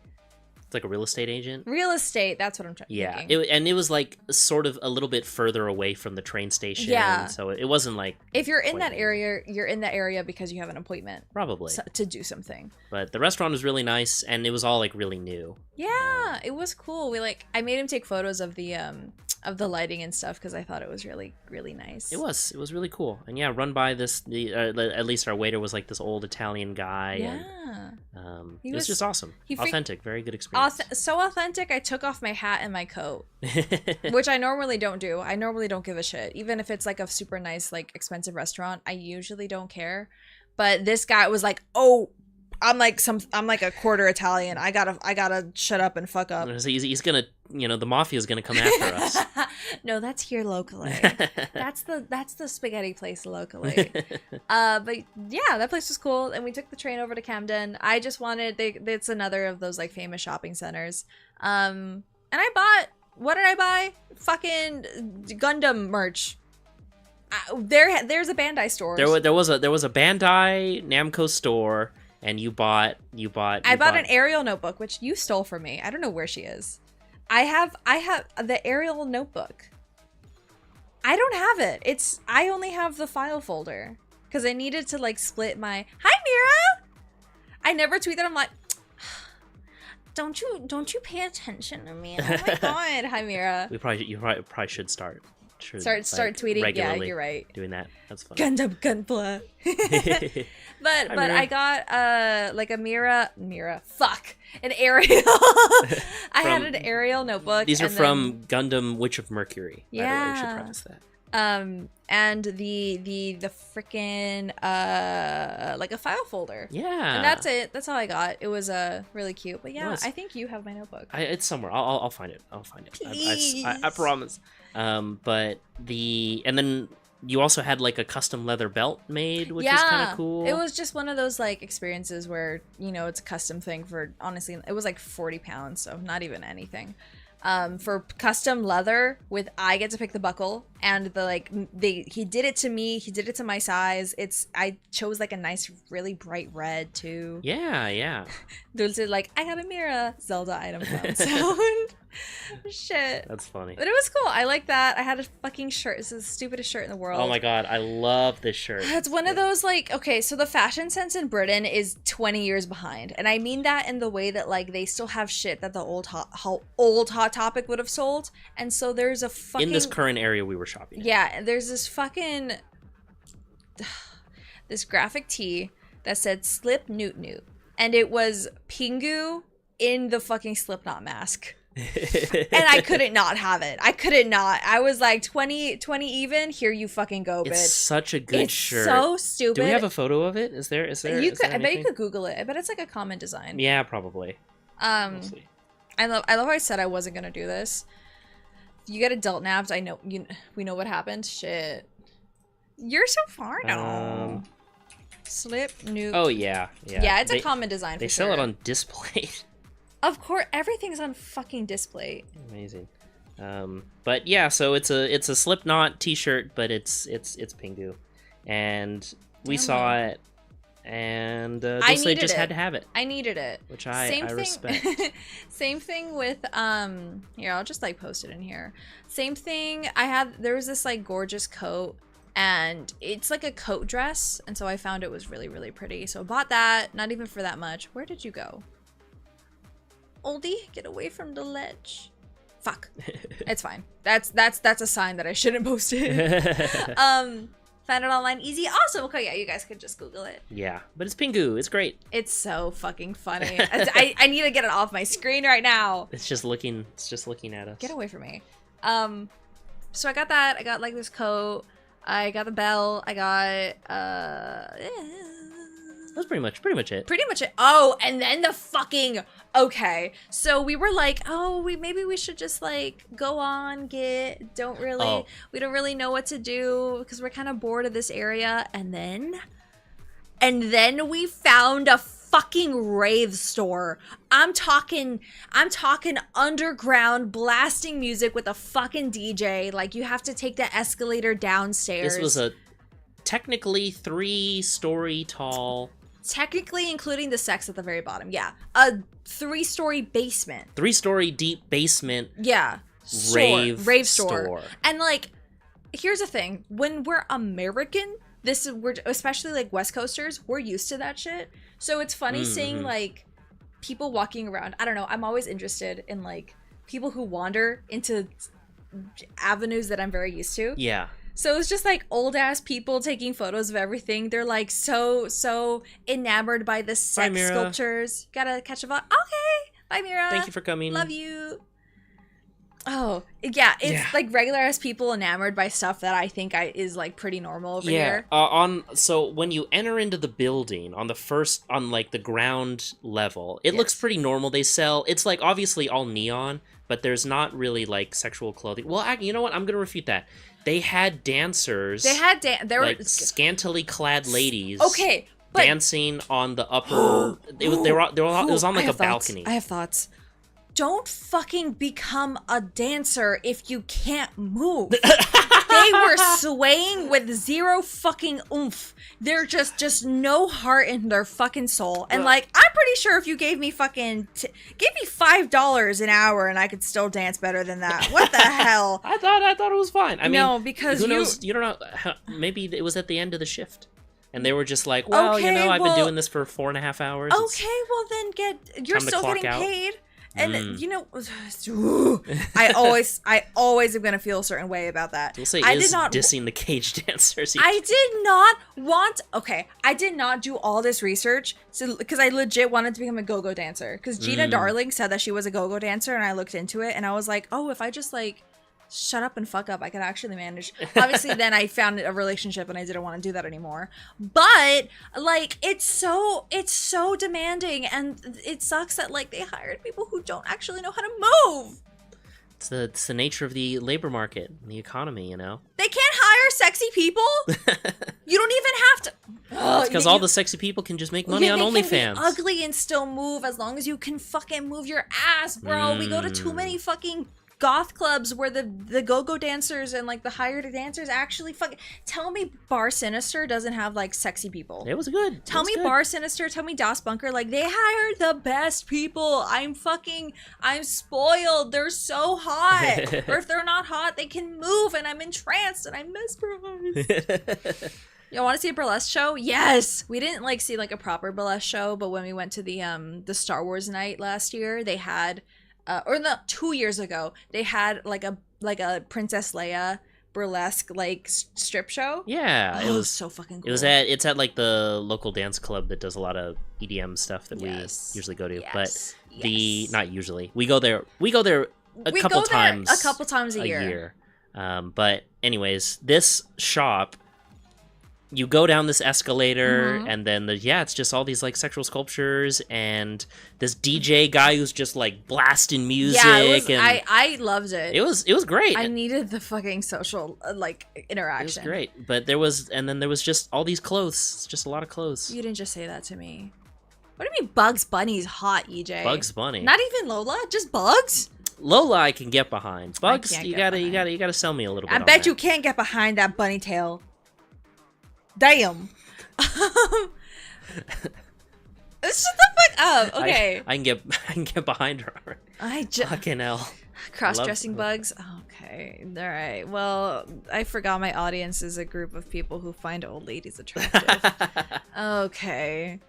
It's like a real estate agent. Real estate. That's what I'm trying. Yeah, and it was like sort of a little bit further away from the train station. Yeah. So it wasn't like if you're in that area, you're in that area because you have an appointment. Probably to do something. But the restaurant was really nice, and it was all like really new. Yeah, it was cool. I made him take photos of the lighting and stuff because I thought it was really, really nice. It was really cool. And yeah, run by at least our waiter was like this old Italian guy. Yeah. And it was just awesome. Authentic, very good experience. So authentic, I took off my hat and my coat, which I normally don't do. I normally don't give a shit. Even if it's like a super nice, like expensive restaurant, I usually don't care. But this guy was like, oh, I'm like a quarter Italian. I gotta shut up and fuck up. So he's gonna, the mafia's gonna come after us. No, that's here locally. that's the spaghetti place locally. But yeah, that place was cool, and we took the train over to Camden. I just wanted it's another of those like famous shopping centers. And I bought, what did I buy? Fucking Gundam merch. There's a Bandai store. There was a Bandai Namco store. And you bought an Ariel notebook, which you stole from me. I don't know where she is. I have the Ariel notebook. I don't have it. I only have the file folder because I needed to like split my. Hi, Mira. I never tweet that. I'm like, don't you pay attention to me? Oh my god. Hi, Mira. You probably should start. Start tweeting. Regularly. Yeah, you're right. Doing that. That's fun. Gundam Gunpla. But I got like a Mira. Fuck, an Ariel. I had an Ariel notebook. These are from Gundam Witch of Mercury. Yeah. By the way, you should preface that. And the freaking like a file folder. Yeah. And that's it. That's all I got. It was really cute. But yeah, I think you have my notebook. It's somewhere. I'll find it. Please. I promise. But and then you also had like a custom leather belt made, which is kind of cool. It was just one of those like experiences where it's a custom thing for, honestly, it was like 40 pounds, so not even anything. for custom leather with I get to pick the buckle, and he did it to me. He did it to my size. I chose like a nice, really bright red too. Yeah. Dulce like, I got a mirror Zelda item found. So shit. That's funny. But it was cool. I like that. I had a fucking shirt. It's the stupidest shirt in the world. Oh my god, I love this shirt. It's one of those like, okay, so the fashion sense in Britain is 20 years behind. And I mean that in the way that like they still have shit that the old Hot Topic would have sold. And so there's a fucking... In this current area we were shopping in. Yeah, there's this fucking... this graphic tee that said Slip Newt Newt. And it was Pingu in the fucking Slipknot mask. And I couldn't not have it. I couldn't not. I was like 20 even. Here you fucking go, bitch. It's such a good shirt. So stupid. Do we have a photo of it? Is there? I bet you could Google it. I bet it's like a common design. Yeah, probably. I love how I said I wasn't gonna do this. You get adult nabbed. I know we know what happened. Shit. You're so far now. Slip new. Oh yeah. Yeah, it's a common design. They sell it on display. Of course, everything's on fucking display. Amazing. But yeah, so it's a Slipknot t-shirt, but it's Pingu, and we saw it, and Dulce just had to have it. I needed it, which I respect. Same thing with here, I'll just like post it in here. Same thing. There was this like gorgeous coat, and it's like a coat dress, and so I found it was really, really pretty. So I bought that, not even for that much. Where did you go? Oldie, get away from the ledge. Fuck. It's fine. That's a sign that I shouldn't post it. Found it online easy. Awesome. Okay, yeah, you guys could just Google it. Yeah, but it's Pingu. It's great. It's so fucking funny. I need to get it off my screen right now. It's just looking at us. Get away from me. So I got that. I got like this coat. I got the belt. I got That's pretty much it. Pretty much it. Oh, and then the fucking... Okay, so we were like, oh, maybe we should just like go on, we don't really know what to do because we're kind of bored of this area. And then we found a fucking rave store. I'm talking underground blasting music with a fucking DJ. Like you have to take the escalator downstairs. This was a technically 3-story tall... Technically, including the sex at the very bottom. Yeah. A 3-story basement. 3-story deep basement. Yeah. Rave store. And like, here's the thing. When we're American, we're especially like West Coasters, we're used to that shit. So it's funny seeing like people walking around. I don't know. I'm always interested in like people who wander into avenues that I'm very used to. Yeah. So it's just like old ass people taking photos of everything. They're like so enamored by the sex sculptures. Gotta catch a vibe. Okay. Bye, Mira. Thank you for coming. Love you. Oh, yeah. It's like regular ass people enamored by stuff that I think is like pretty normal over here. So when you enter into the building on like the ground level, it looks pretty normal. It's like obviously all neon, but there's not really like sexual clothing. Well, you know what? I'm gonna refute that. They had dancers. There were scantily clad ladies. Okay, dancing on the upper. It was on like a balcony. I have thoughts. Don't fucking become a dancer if you can't move. They were swaying with zero fucking oomph. They're just no heart in their fucking soul. And like, I'm pretty sure if you gave me fucking give me $5 an hour and I could still dance better than that. What the hell? I thought it was fine. I mean, no, because who knows? You don't know. Maybe it was at the end of the shift. And they were just like, well, I've been doing this for 4.5 hours. Okay, well then you're still getting paid. And you know, I always am gonna feel a certain way about that. I did not dissing the cage dancers. I did not want. Okay, I did not do all this research because I legit wanted to become a go-go dancer. Because Gina Darling said that she was a go-go dancer, and I looked into it, and I was like, oh, if I just like shut up and fuck up, I could actually manage. Obviously, then I found a relationship and I didn't want to do that anymore. But like, it's so demanding, and it sucks that like they hired people who don't actually know how to move. It's the nature of the labor market and the economy, you know. They can't hire sexy people? You don't even have to. Because all the sexy people can just make money on OnlyFans. Can be ugly and still move as long as you can fucking move your ass, bro. We go to too many fucking goth clubs where the go-go dancers and like the hired dancers actually fucking tell me Bar Sinister doesn't have like sexy people. It was good. Tell me Bar Sinister, tell me Das Bunker, like they hired the best people. I'm spoiled. They're so hot. Or if they're not hot, they can move and I'm entranced and I'm mesmerized. You want to see a burlesque show? Yes. We didn't like see like a proper burlesque show, but when we went to the Star Wars night last year, they had 2 years ago, they had like a Princess Leia burlesque like strip show. Yeah, it was so fucking cool. It's at like the local dance club that does a lot of EDM stuff that we usually go to. But not usually. We go there a couple times a year. But anyways, this shop, you go down this escalator and then it's just all these like sexual sculptures and this DJ guy who's just like blasting music. Yeah, I loved it. It was great. I needed the fucking social like interaction. It was great. But there was just all these clothes, just a lot of clothes. You didn't just say that to me. What do you mean Bugs Bunny's hot, EJ? Bugs Bunny. Not even Lola, just Bugs? Lola I can get behind. Bugs, you gotta sell me a little bit. I bet you can't get behind that bunny tail. Damn. Shut the fuck up. Okay. I can get behind her. Fucking hell. Cross-dressing Bugs. Okay. All right. Well, I forgot my audience is a group of people who find old ladies attractive. Okay.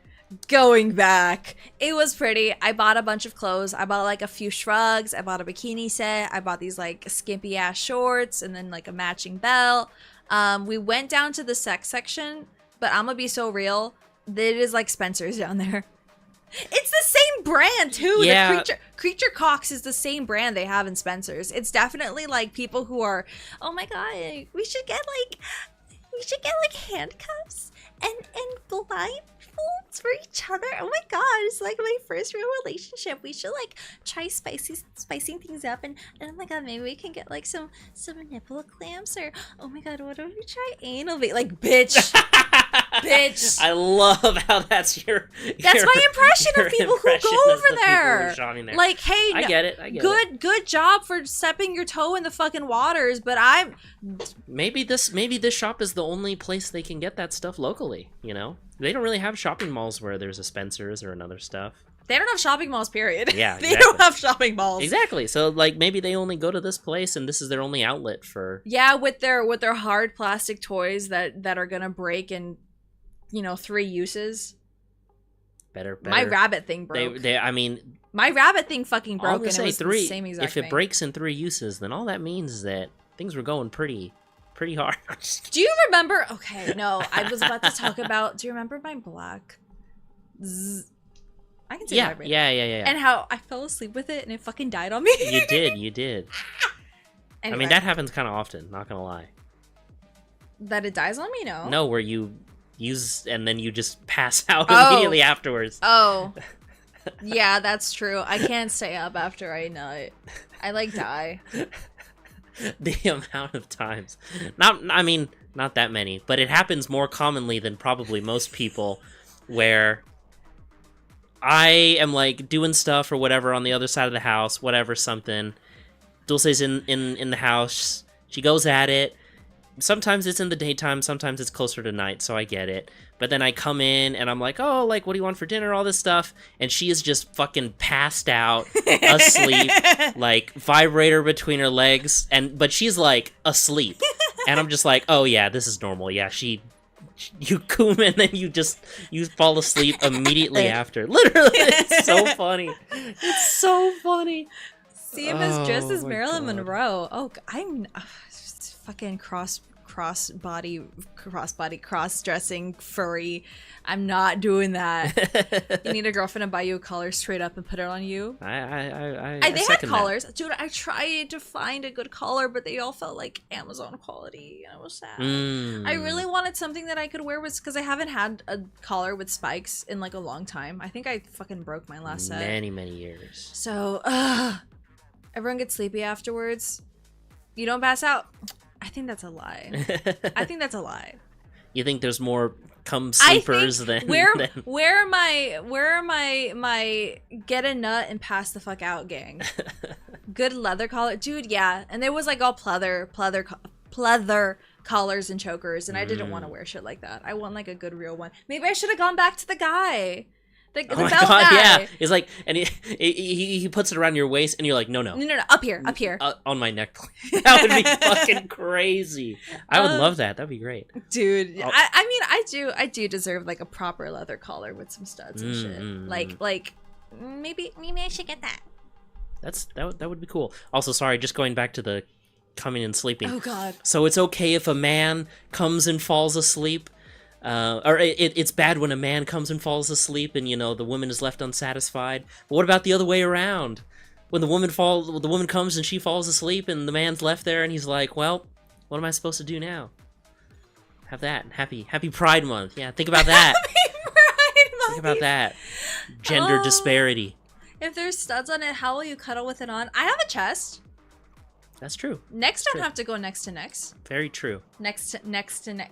Going back. It was pretty. I bought a bunch of clothes. I bought like a few shrugs. I bought a bikini set. I bought these like skimpy ass shorts and then like a matching belt. We went down to the sex section, but I'm gonna be so real. It is like Spencer's down there. It's the same brand too. Yeah. The Creature Cox is the same brand they have in Spencer's. It's definitely like people who are, oh my god, we should get like handcuffs and blindfolds for each other. Oh my god, it's like my first real relationship. We should like try spicing things up and oh my god, maybe we can get like some nipple clamps or oh my god, what if we try anal like bitch. Bitch. I love how that's my impression of people who go over there. Like, hey, I get it. Good job for stepping your toe in the fucking waters, but maybe this shop is the only place they can get that stuff locally, you know? They don't really have shopping malls where there's a Spencer's or another stuff. They don't have shopping malls, period. Yeah, They don't have shopping malls. Exactly. So, like, maybe they only go to this place and this is their only outlet for... Yeah, with their hard plastic toys that are gonna break in, 3 uses. Better. My rabbit thing broke. My rabbit thing fucking broke and it was the same exact thing. If it breaks in 3 uses, then all that means is that things were going pretty hard. Do you remember... Okay, no, I was about to talk about... Do you remember my black... I can say vibrator. Yeah. And how I fell asleep with it and it fucking died on me. You did. Anyway. I mean, that happens kind of often, not gonna lie. That it dies on me? No. No, where you use and then you just pass out immediately afterwards. Oh. Yeah, that's true. I can't stay up after I nut. I die. The amount of times. Not that many, but it happens more commonly than probably most people where I am like doing stuff or whatever on the other side of the house, whatever, something. Dulce's in the house. She goes at it. Sometimes it's in the daytime, sometimes it's closer to night, so I get it. But then I come in and I'm like, oh, like, what do you want for dinner? All this stuff. And she is just fucking passed out, asleep, like vibrator between her legs. But she's like asleep. And I'm just like, oh yeah, this is normal. Yeah, you coom and then you fall asleep immediately after. Literally, it's so funny. It's so funny. See him as dressed as Marilyn Monroe. Oh, I'm fucking cross-dressing furry. I'm not doing that. You need a girlfriend to buy you a collar straight up and put it on you. They had collars. Dude, I tried to find a good collar, but they all felt like Amazon quality. I was sad. I really wanted something that I could wear because I haven't had a collar with spikes in like a long time. I think I fucking broke my last set. Many years. So, everyone gets sleepy afterwards. You don't pass out. I think that's a lie. I think that's a lie. You think there's more cum sleepers than where are my get a nut and pass the fuck out gang? Good leather collar, dude. Yeah, and there was like all pleather collars and chokers, and I didn't want to wear shit like that. I want like a good real one. Maybe I should have gone back to the guy. The belt guy. Yeah. It's like, and he puts it around your waist, and you're like, no, up here, on my neck. That would be fucking crazy. I would love that. That'd be great, dude. I mean, I do deserve like a proper leather collar with some studs and shit. Like maybe I should get that. That would be cool. Also, sorry, just going back to the coming and sleeping. Oh God. So it's okay if a man comes and falls asleep. Or it's bad when a man comes and falls asleep and, you know, the woman is left unsatisfied. But what about the other way around? When the woman comes and she falls asleep and the man's left there and he's like, well, what am I supposed to do now? Have that. Happy Pride Month. Yeah, think about that. Happy Pride Month. Think about that. Gender disparity. If there's studs on it, how will you cuddle with it on? I have a chest. That's true. Necks don't have to go next to necks. Very true. Next to neck.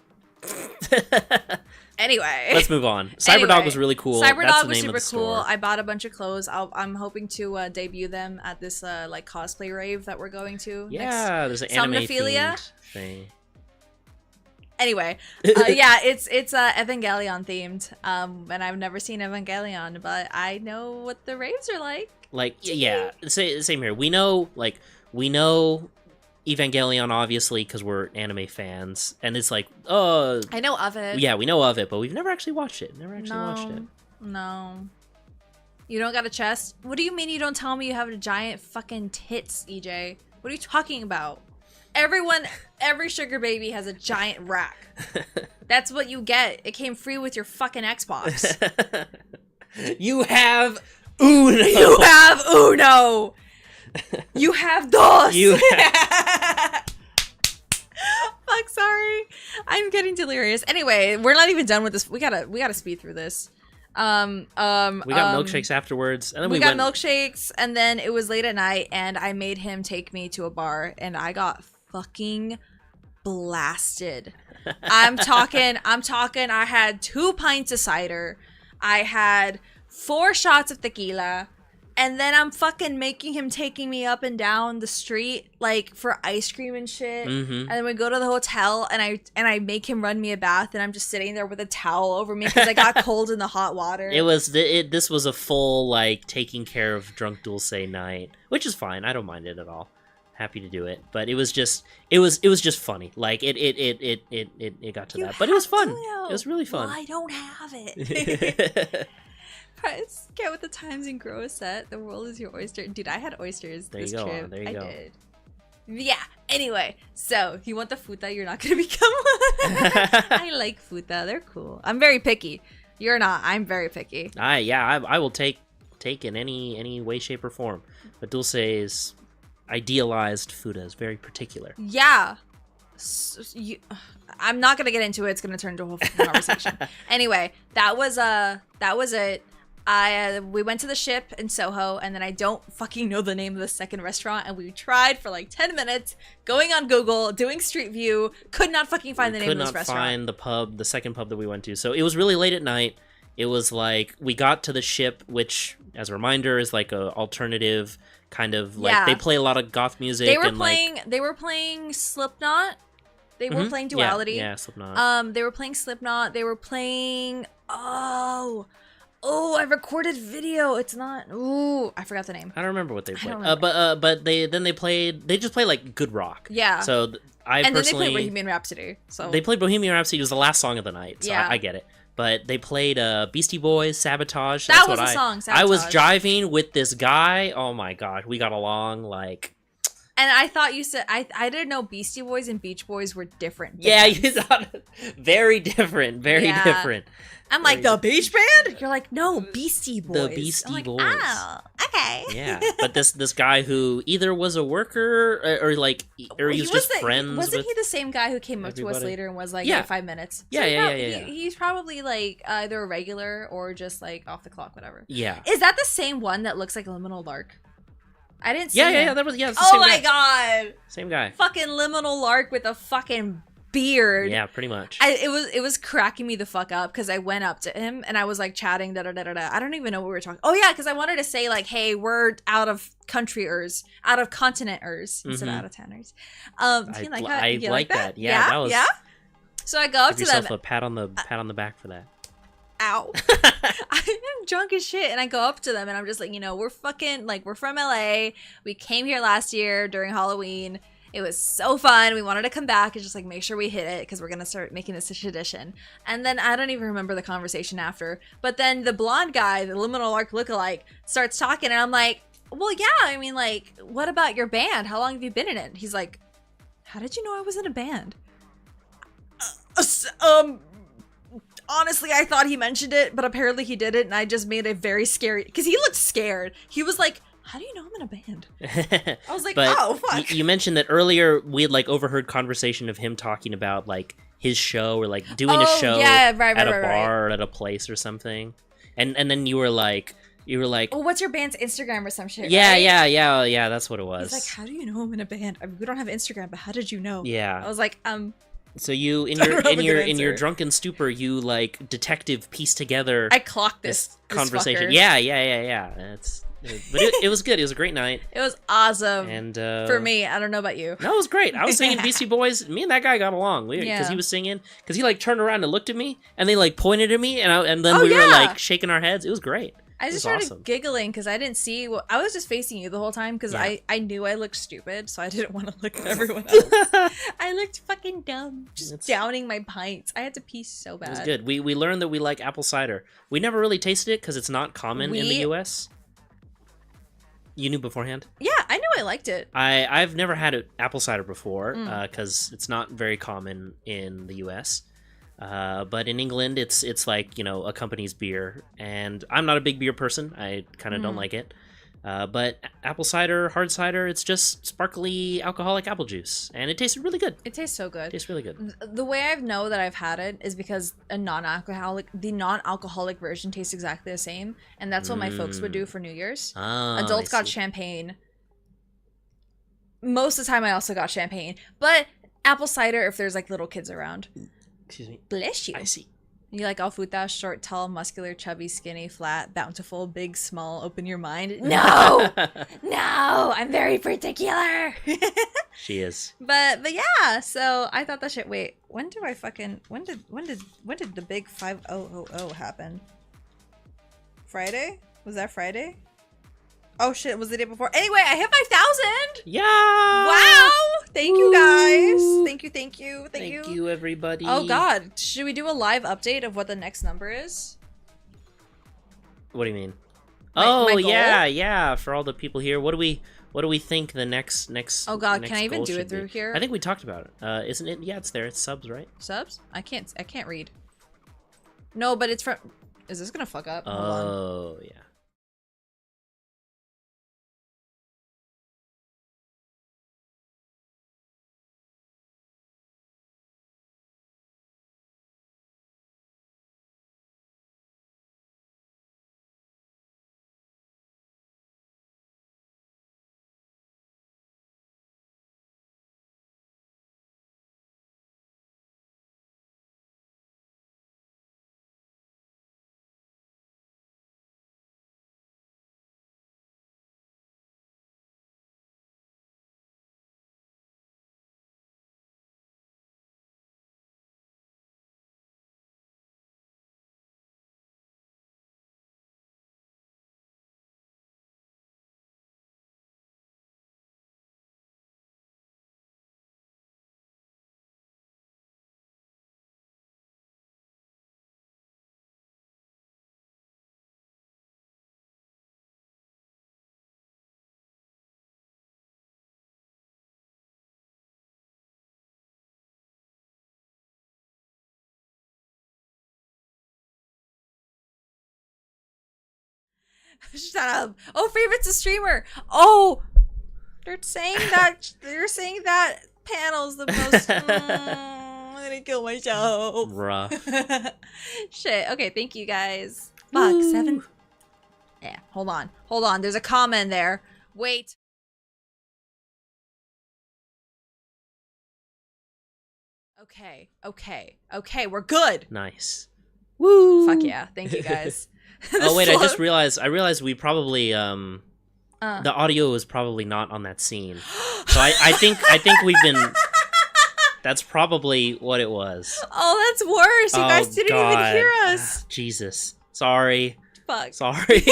Anyway, let's move on. Cyberdog was really cool. Cyberdog was super cool. I bought a bunch of clothes. I'm hoping to debut them at this like cosplay rave that we're going to. Yeah, there's an anime themed thing. Anyway, yeah, it's Evangelion themed. And I've never seen Evangelion, but I know what the raves are like. Like, yeah, same here. We know Evangelion, obviously, because we're anime fans, and it's like, oh, I know of it. Yeah, we know of it, but we've never actually watched it. No. You don't got a chest? What do you mean you don't tell me you have a giant fucking tits, EJ? What are you talking about? Every sugar baby has a giant rack. That's what you get. It came free with your fucking Xbox. You have Uno. You have Uno. You have dos. Fuck, sorry. I'm getting delirious. Anyway, we're not even done with this. We gotta speed through this. We got milkshakes afterwards, and then we got milkshakes, and then it was late at night, and I made him take me to a bar, and I got fucking blasted. I'm talking. I had 2 pints of cider. I had 4 shots of tequila. And then I'm fucking making him taking me up and down the street, like, for ice cream and shit. Mm-hmm. And then we go to the hotel, and I make him run me a bath, and I'm just sitting there with a towel over me because I got cold in the hot water. This was a full, like, taking care of drunk Dulce night, which is fine. I don't mind it at all. Happy to do it, but it was just funny. Like it got to that, but it was fun. It was really fun. Well, I don't have it. Get with the times and grow a set. The world is your oyster. Dude, I had oysters this trip. There you go. Did. Yeah. Anyway, so you want the futa, you're not gonna become one. I like futa. They're cool. I'm very picky. You're not. I'm very picky. I will take in any way, shape, or form. But Dulce's idealized futa is very particular. Yeah. I'm not gonna get into it. It's gonna turn into a whole conversation. Anyway, that was it. We went to the ship in Soho, and then I don't fucking know the name of the second restaurant, and we tried for like 10 minutes, going on Google, doing Street View, could not fucking find the name of this restaurant. Could not find the second pub that we went to. So it was really late at night. It was like, we got to the ship, which, as a reminder, is like a alternative kind of, like, they play a lot of goth music. They were playing Slipknot. They were playing Duality. Yeah, Slipknot. They were playing Slipknot. They were playing, Oh, I recorded video. It's not. Ooh, I forgot the name. I don't remember what they played. But they just play like good rock. Yeah. So then they played Bohemian Rhapsody. So they played Bohemian Rhapsody. It was the last song of the night. So yeah. I get it. But they played Beastie Boys, Sabotage. That was a song. Sabotage. I was driving with this guy. Oh my god, we got along like. And I thought you said I didn't know Beastie Boys and Beach Boys were different bands. Yeah, you thought very different, different. I'm like, the Beach Band? You're like, no, Beastie Boys. The Beastie Boys. Oh, okay. Yeah, but this guy who either was a worker or he was just friends. Wasn't he the same guy who came up to us later and was like, 5 minutes? So yeah. He's probably like either a regular or just like off the clock, whatever. Yeah. Is that the same one that looks like Liminal Lark? I didn't see Yeah, him. that was it's the Oh same my guy. god! Same guy. Fucking Liminal Lark with a fucking beard. Yeah, pretty much. It was cracking me the fuck up because I went up to him and I was like chatting, da da da da da. I don't even know what we were talking. Oh yeah, because I wanted to say like, hey, we're out of country-ers, out of continent-ers instead of out of towners. I like that. Yeah, that was. Yeah. So I go up to them. Give yourself a pat on the back for that. Ow. I'm drunk as shit and I go up to them and I'm just like, we're fucking like, we're from LA. We came here last year during Halloween. It was so fun. We wanted to come back and just like make sure we hit it because we're gonna start making this a tradition. And then I don't even remember the conversation after. But then the blonde guy, the Liminal Lark lookalike, starts talking and I'm like, well, yeah, I mean, like, what about your band? How long have you been in it? He's like, how did you know I was in a band? Honestly, I thought he mentioned it, but apparently he didn't, and I just made it very scary because he looked scared. He was like, how do you know I'm in a band? I was like, oh, fuck. You mentioned that earlier we had like overheard conversation of him talking about like his show or like doing a show at a bar or at a place or something. And then you were like, oh, what's your band's Instagram or some shit? Yeah, right? yeah, that's what it was. He's like, how do you know I'm in a band? I mean, we don't have Instagram, but how did you know? Yeah. I was like, So you in your drunken stupor, you like detective piece together. I clocked this conversation. Fucker. Yeah. But it was good. It was a great night. It was awesome. And for me, I don't know about you. No, it was great. I was singing Beastie Boys. Me and that guy got along. Because he was singing. Because he like turned around and looked at me, and they like pointed at me, and then we were like shaking our heads. It was great. I just started giggling because I didn't see. I was just facing you the whole time because I knew I looked stupid, so I didn't want to look at everyone else. I looked fucking dumb, just downing my pints. I had to pee so bad. It was good. We learned that we like apple cider. We never really tasted it because it's not common in the U.S. You knew beforehand? Yeah, I knew I liked it. I've never had apple cider before because it's not very common in the U.S. But in England, it's like, a company's beer, and I'm not a big beer person. I kind of don't like it. But apple cider, hard cider, it's just sparkly alcoholic apple juice, and it tasted really good. It tastes so good. It tastes really good. The way I know that I've had it is because the non-alcoholic version tastes exactly the same, and that's what my folks would do for New Year's. Adults got champagne. Most of the time, I also got champagne, but apple cider if there's like little kids around. Excuse me. Bless you. I see. You like alfuta, short, tall, muscular, chubby, skinny, flat, bountiful, big, small, open your mind? No! No! I'm very particular! She is. But yeah, so I thought that shit, wait, when did the big 5000 happen? Friday? Was that Friday? Oh shit, it was the day before. Anyway, I hit 5,000! Yeah! Wow! Thank you guys. Thank you. Thank you, everybody. Oh god, should we do a live update of what the next number is? What do you mean? My yeah. For all the people here, what do we think the next? Oh god, next can I even do it be? through here? I think we talked about it. Isn't it? Yeah, it's there. It's subs, right? Subs? I can't read. No, but it's from. Is this gonna fuck up? Hold on. Oh yeah. Shut up. Oh, favorite's a streamer. Oh, they're saying that panel's the most. I'm gonna kill myself. Rough. Shit. Okay, thank you guys. Fuck, 7. Yeah, hold on. There's a comma in there. Wait. Okay, we're good. Nice. Woo! Fuck yeah. Thank you, guys. Oh, wait, I realized we probably, the audio is probably not on that scene. So I think we've been... That's probably what it was. Oh, that's worse. You guys didn't even hear us. Jesus. Sorry. Fuck. Sorry.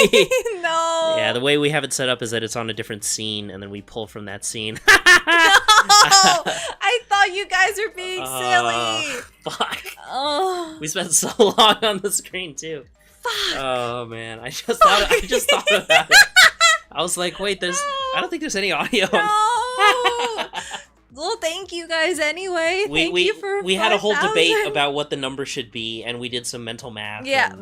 No. Yeah, the way we have it set up is that it's on a different scene, and then we pull from that scene. No! I thought you guys were being silly. Fuck. Oh. We spent so long on the screen, too. Fuck. Oh, man. I just thought about it. I was like, wait, I don't think there's any audio. No. Well, thank you guys anyway. Thank you for we had a whole debate about what the number should be, and we did some mental math. Yeah.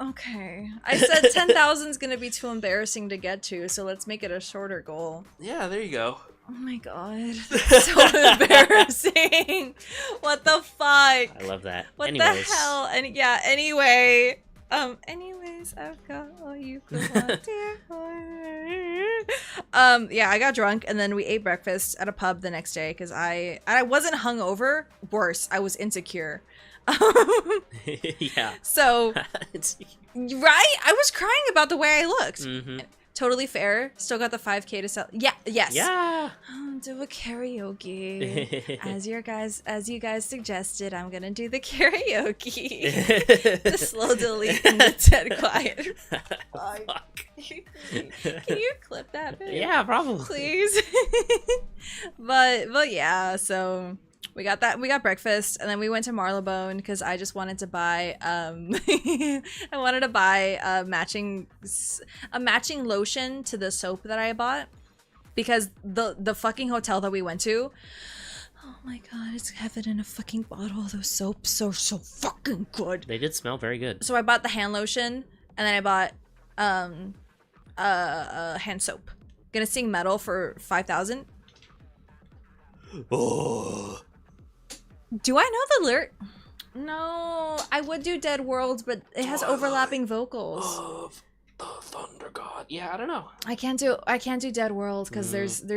Okay. I said 10,000 is going to be too embarrassing to get to, so let's make it a shorter goal. Yeah, there you go. Oh my god. So embarrassing. What the fuck? I love that. What the hell? And yeah, anyway. Anyways, I've got all you could want, dear heart. Yeah, I got drunk and then we ate breakfast at a pub the next day because I wasn't hungover. Worse, I was insecure. Yeah. So, right? I was crying about the way I looked. Mm-hmm. Totally fair. Still got the 5K to sell. Yeah. Yes. Yeah. Do a karaoke. As you guys suggested, I'm gonna do the karaoke. The slow delete and the dead quiet. Fuck. Can you clip that bit? Yeah, probably. Please. But yeah, so we got breakfast and then we went to Marylebone because I just wanted to buy I wanted to buy a matching lotion to the soap that I bought because the fucking hotel that we went to, oh my god, it's heaven in a fucking bottle. Those soaps are so fucking good. They did smell very good. So I bought the hand lotion and then I bought hand soap. Gonna sing Metal for 5,000. Oh. Do I know the lyric? No, I would do Dead Worlds, but it has overlapping vocals. Of the Thunder God. Yeah, I don't know. I can't do Dead Worlds because there's a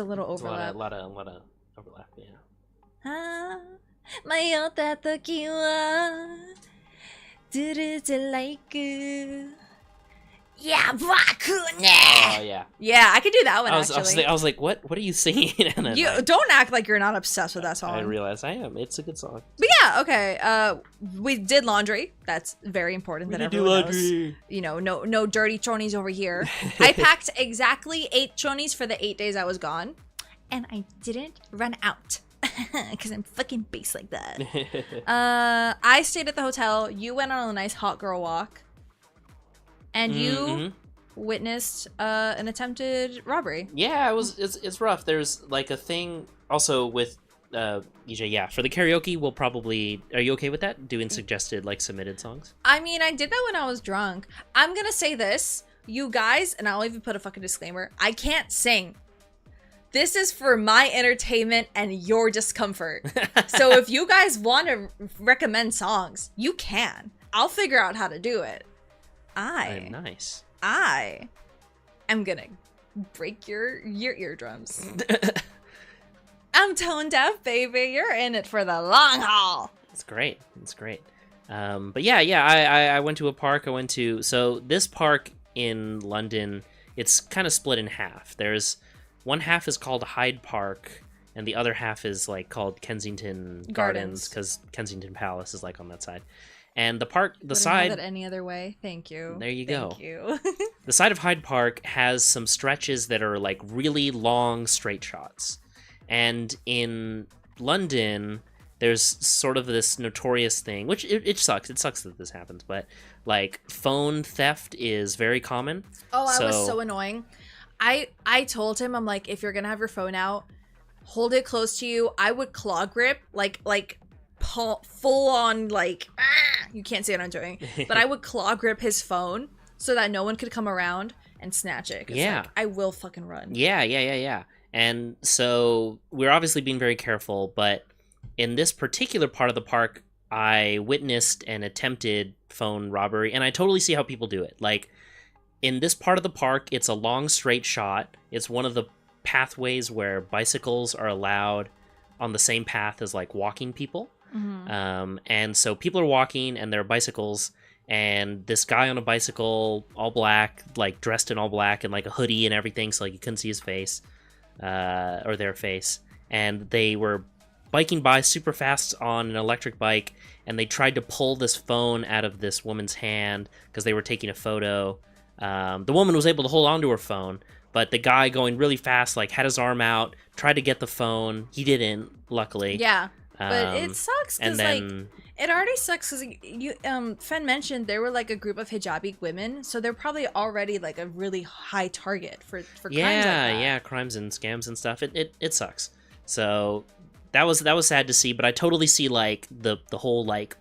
little overlap. A lot of overlap. Yeah. Mayota tequila, did it like yeah, oh yeah. Yeah, I could do that one. I was like, what are you singing? And then you don't act like you're not obsessed with that song. I realize I am. It's a good song. But yeah, okay. We did laundry. That's very important. That everyone knows. You know, no dirty chonies over here. I packed exactly 8 chonies for the 8 days I was gone, and I didn't run out. Because I'm fucking base like that. I stayed at the hotel. You went on a nice hot girl walk. And you witnessed an attempted robbery. Yeah, it's rough. There's like a thing also with EJ. Yeah, for the karaoke, we'll probably. Are you okay with that? Doing suggested like submitted songs? I mean, I did that when I was drunk. I'm gonna say this, you guys, and I'll even put a fucking disclaimer. I can't sing. This is for my entertainment and your discomfort. So if you guys want to recommend songs, you can. I'll figure out how to do it. Nice. I am gonna break your eardrums. I'm tone deaf, baby. You're in it for the long haul. It's great. But yeah. I went to a park. So this park in London, it's kind of split in half. There's one half is called Hyde Park, and the other half is like called Kensington Gardens because Kensington Palace is like on that side. And the side... Have it any other way? Thank you. There you go. Thank you. The side of Hyde Park has some stretches that are like really long straight shots. And in London, there's sort of this notorious thing, which it sucks. It sucks that this happens, but like phone theft is very common. Oh, I was so annoying. I told him, I'm like, if you're going to have your phone out, hold it close to you. I would claw grip, like full on, like, you can't see what I'm doing, but I would claw grip his phone so that no one could come around and snatch it. Yeah. Like, I will fucking run. Yeah. And so we're obviously being very careful, but in this particular part of the park, I witnessed an attempted phone robbery, and I totally see how people do it. Like, in this part of the park, it's a long straight shot. It's one of the pathways where bicycles are allowed. on the same path as like walking people. And so people are walking and there are bicycles, and this guy on a bicycle, all black, like dressed in all black and like a hoodie and everything, so like you couldn't see his face or their face, and they were biking by super fast on an electric bike, and they tried to pull this phone out of this woman's hand because they were taking a photo. The woman was able to hold on to her phone, but the guy going really fast like had his arm out, tried to get the phone. He didn't, luckily. Yeah. But it sucks because, like, it already sucks because Phen mentioned there were, like, a group of hijabi women, so they're probably already, like, a really high target for crimes like that. Yeah, crimes and scams and stuff. It sucks. So that was sad to see, but I totally see, like, the whole, like,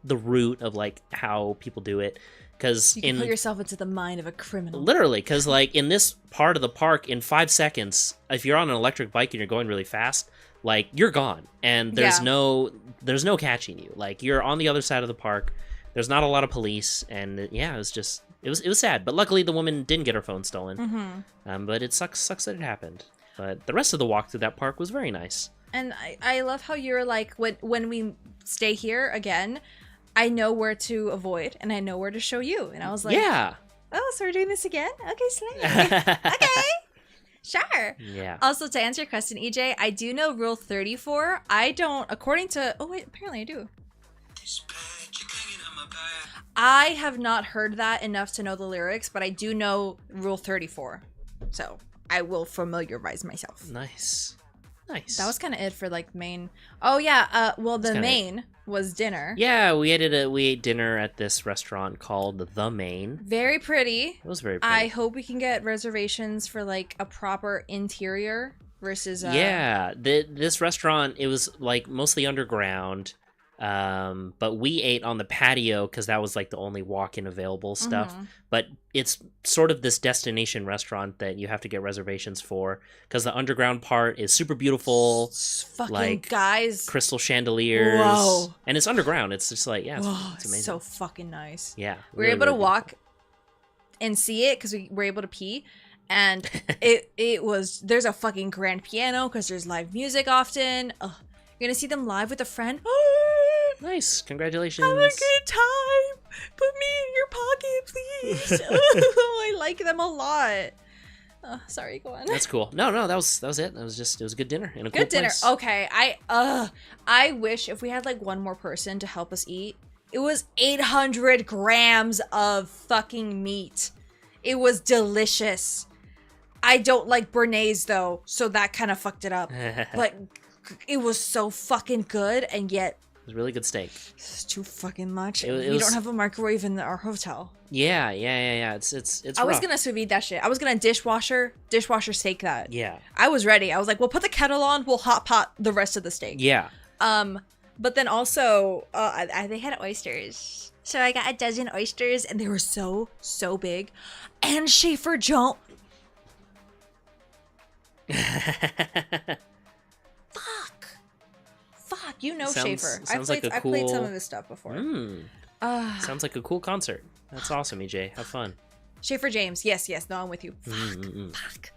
the root of, like, how people do it. Because you can put yourself into the mind of a criminal. Literally, because, like, in this part of the park, in 5 seconds, if you're on an electric bike and you're going really fast, like, you're gone, and there's no catching you. Like, you're on the other side of the park. There's not a lot of police, and it was sad. But luckily, the woman didn't get her phone stolen. But it sucks that it happened. But the rest of the walk through that park was very nice. And I love how you're like, when we stay here again, I know where to avoid, and I know where to show you. And I was like, yeah. Oh, so we're doing this again? Okay, slay. Okay. Sure. Yeah. Also, to answer your question, EJ, I do know Rule 34. I don't, according to... Oh, wait, apparently I do. I have not heard that enough to know the lyrics, but I do know Rule 34. So, I will familiarize myself. Nice. That was kind of it for, like, main... Oh, yeah. Well, the main was dinner. Yeah, we ate dinner at this restaurant called The Main. Very pretty. It was very pretty. I hope we can get reservations for, like, a proper interior versus... Yeah, this restaurant, it was, like, mostly underground, but we ate on the patio because that was, like, the only walk-in available stuff. But it's sort of this destination restaurant that you have to get reservations for because the underground part is super beautiful. Fucking like, guys. Crystal chandeliers. Whoa. And it's underground. It's just like, yeah, it's amazing. So fucking nice. Yeah. We were able to walk and see it because we were able to pee. And there's a fucking grand piano because there's live music often. You're going to see them live with a friend. Nice. Congratulations. Have a good time. Put me in your pocket, please. I like them a lot. Sorry, go on. That's cool. No, that was it. It was a good dinner in a good cool dinner. place. Okay. I wish if we had like one more person to help us eat. It was 800 grams of fucking meat. It was delicious. I don't like béarnaise though, so that kind of fucked it up. But it was so fucking good, and yet it was really good steak. It's too fucking much. We don't have a microwave in our hotel. Yeah. It's I was gonna sous vide that shit. I was gonna dishwasher steak that. Yeah. I was ready. I was like, we'll put the kettle on. We'll hot pot the rest of the steak. Yeah. But then also, they had oysters. So I got a dozen oysters, and they were so big. And Schaefer Jones. Fuck, you know Schaefer. I've played some of his stuff before. Sounds like a cool concert. That's awesome, EJ. Have fun. Schaefer James. Yes. No, I'm with you. Fuck.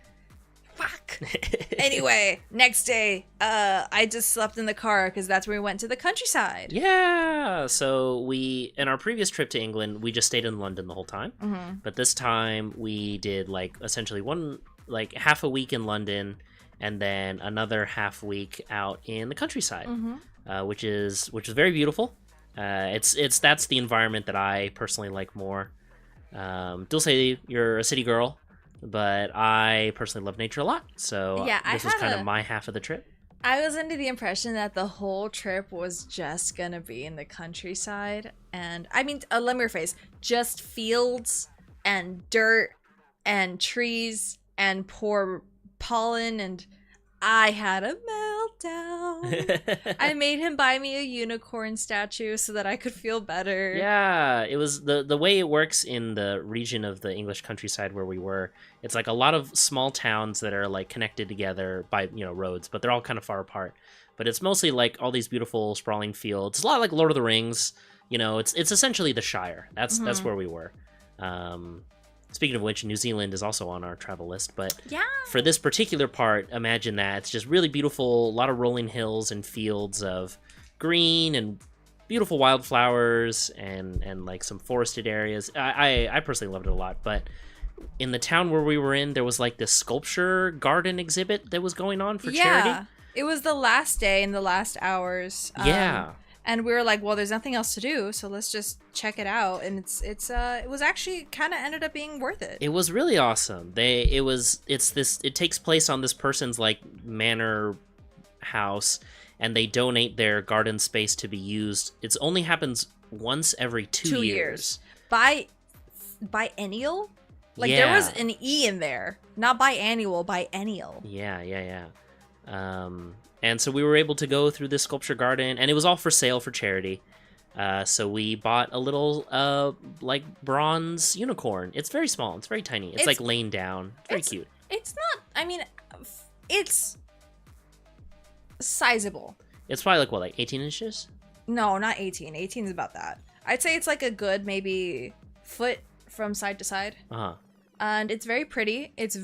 Anyway, next day, I just slept in the car because that's where we went to the countryside. Yeah. So in our previous trip to England, we just stayed in London the whole time. But this time we did like essentially half a week in London, and then another half week out in the countryside, which is very beautiful. That's the environment that I personally like more. Dulce, you're a city girl, but I personally love nature a lot. So yeah, this was kind of my half of the trip. I was under the impression that the whole trip was just gonna be in the countryside, and I mean, let me rephrase, just fields and dirt and trees and poor pollen, and I had a meltdown. I made him buy me a unicorn statue so that I could feel better. Yeah, it was the way it works in the region of the English countryside where we were. It's like a lot of small towns that are like connected together by roads, but they're all kind of far apart. But it's mostly like all these beautiful sprawling fields. It's a lot like Lord of the Rings. It's essentially the Shire. That's where we were. Speaking of which, New Zealand is also on our travel list. But yeah, for this particular part, imagine that. It's just really beautiful, a lot of rolling hills and fields of green and beautiful wildflowers and like some forested areas. I personally loved it a lot. But in the town where we were in, there was like this sculpture garden exhibit that was going on for charity. Yeah, it was the last day in the last hours. Yeah. And we were like, well, there's nothing else to do, so let's just check it out. And it was actually kind of ended up being worth it. It was really awesome. It takes place on this person's like manor house, and they donate their garden space to be used. It only happens once every 2 years. Biennial? Like there was an E in there. Not biannual, biennial. Yeah. And so we were able to go through this sculpture garden, and it was all for sale for charity. So we bought a little, like, bronze unicorn. It's very small. It's very tiny. It's like laying down. It's very cute. It's not, I mean, it's sizable. It's probably like, what, like 18 inches? No, not 18. 18 is about that. I'd say it's like a good maybe foot from side to side. Uh-huh. And it's very pretty. It's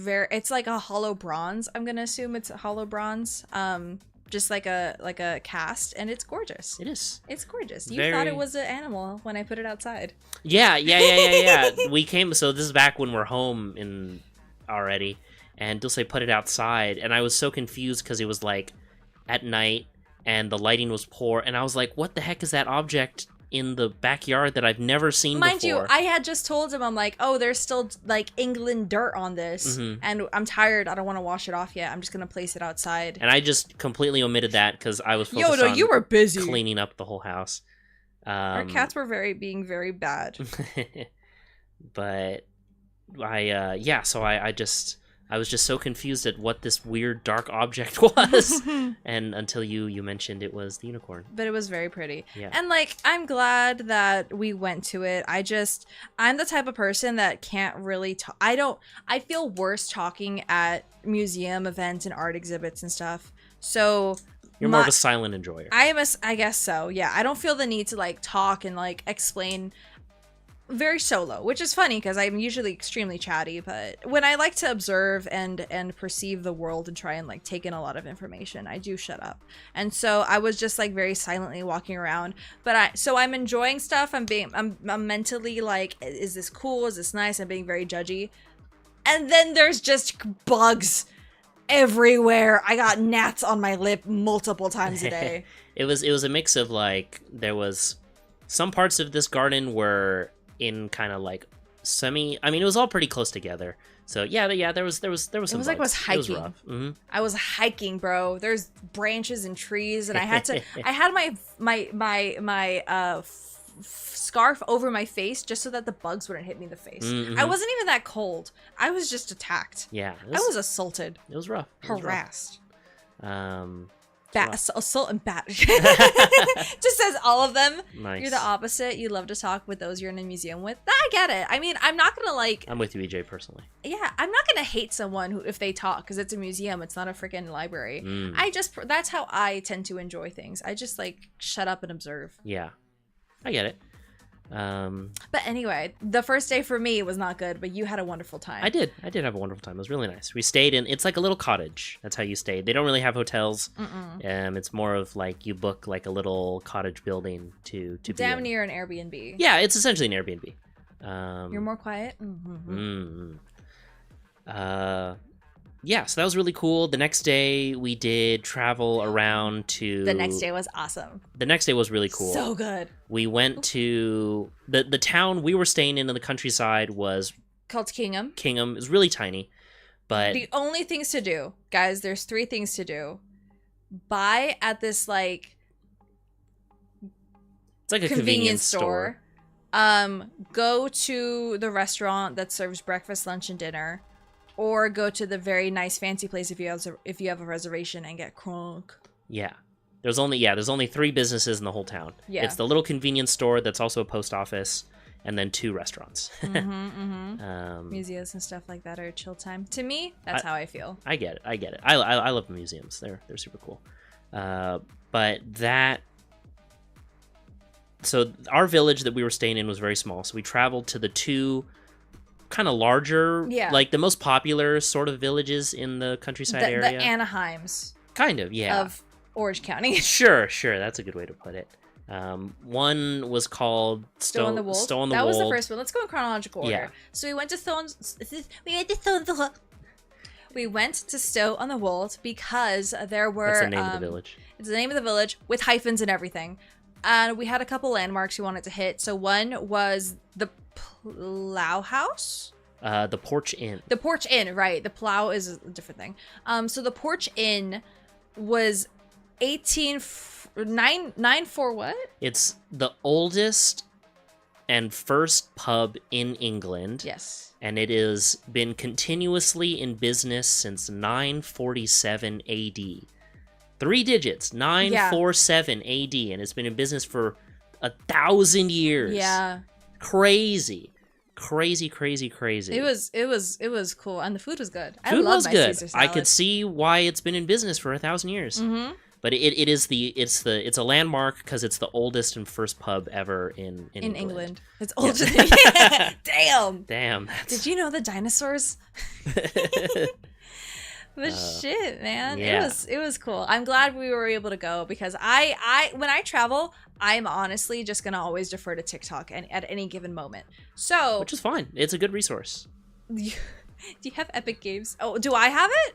like a hollow bronze. I'm gonna assume it's a hollow bronze. Just like a cast, and it's gorgeous. It is. It's gorgeous. You thought it was an animal when I put it outside. Yeah. We came. So this is back when we're home already, and Dulce put it outside, and I was so confused because it was like at night and the lighting was poor, and I was like, "What the heck is that object in the backyard that I've never seen before?" Mind you, I had just told him, I'm like, oh, there's still like England dirt on this, and I'm tired. I don't want to wash it off yet. I'm just gonna place it outside. And I just completely omitted that because I was focused on you were busy cleaning up the whole house. Our cats were being very bad. But I was just so confused at what this weird dark object was. And until you mentioned it was the unicorn. But it was very pretty. Yeah. And like, I'm glad that we went to it. I'm the type of person that can't really talk. I feel worse talking at museum events and art exhibits and stuff. So you're more of a silent enjoyer. I guess so. Yeah. I don't feel the need to like talk and like explain. Very solo, which is funny because I'm usually extremely chatty, but when I like to observe and perceive the world and try and like take in a lot of information, I do shut up. And so I was just like very silently walking around, but I'm enjoying stuff. I'm mentally like, is this cool? Is this nice? I'm being very judgy. And then there's just bugs everywhere. I got gnats on my lip multiple times a day. It was a mix of like, there was some parts of this garden were in kind of like it was all pretty close together. So there was some bugs. It was like I was hiking. It was rough. Mm-hmm. I was hiking, bro. There's branches and trees, and I had my scarf over my face just so that the bugs wouldn't hit me in the face. Mm-hmm. I wasn't even that cold. I was just attacked. Yeah. I was assaulted. It was rough. Harassed. Rough. Assault and bat. Just says all of them. Nice. You're the opposite. You love to talk with those you're in a museum with. I get it. I mean, I'm not gonna like. I'm with you, EJ, personally. Yeah, I'm not gonna hate someone if they talk because it's a museum. It's not a freaking library. That's how I tend to enjoy things. I just like shut up and observe. Yeah, I get it. But anyway, the first day for me was not good, but you had a wonderful time. I did have a wonderful time. It was really nice. We stayed it's like a little cottage. That's how you stay. They don't really have hotels. It's more of like you book like a little cottage building to damn be near an Airbnb. Yeah, it's essentially an Airbnb. You're more quiet. Yeah, so that was really cool. The next day we did travel around to... The next day was awesome. The next day was really cool. So good. We went to... The town we were staying in the countryside was... Called Kingham. Kingham. It was really tiny, but... The only things to do, guys, there's 3 things to do. Buy at this, like... It's like a convenience store. Go to the restaurant that serves breakfast, lunch, and dinner. Or go to the very nice fancy place if you have a reservation and get crunk. Yeah. There's only 3 businesses in the whole town. Yeah. It's the little convenience store that's also a post office, and then 2 restaurants. Museums and stuff like that are a chill time. To me, that's how I feel. I get it. I love museums. They're super cool. But that... So our village that we were staying in was very small, so we traveled to the 2 kind of larger, Yeah. like the most popular sort of villages in the countryside area. The Anaheims. Kind of, yeah. Of Orange County. Sure. That's a good way to put it. One was called Stow on the Wold. That was the first one. Let's go in chronological order. Yeah. So we went to We went to Stow on the Wold because there were... That's the name of the village. It's the name of the village with hyphens and everything. And we had a couple landmarks we wanted to hit. So one was the Plow House. The Porch Inn. The Porch Inn, right. The Plow is a different thing. So the Porch Inn was 9 what? It's the oldest and first pub in England. Yes. And it has been continuously in business since 947 AD. 3 digits, 947 AD, and it's been in business for 1,000 years. Yeah. Crazy. It was cool, and the food was good. Food was good. I could see why it's been in business for 1,000 years. Mm-hmm. But it's a landmark because it's the oldest and first pub ever in England. It's older than Damn. Did you know the dinosaurs? Shit, man. Yeah. It was cool. I'm glad we were able to go because I when I travel, I'm honestly just gonna always defer to TikTok and at any given moment. So which is fine. It's a good resource. Do you have Epic Games? Oh, do I have it?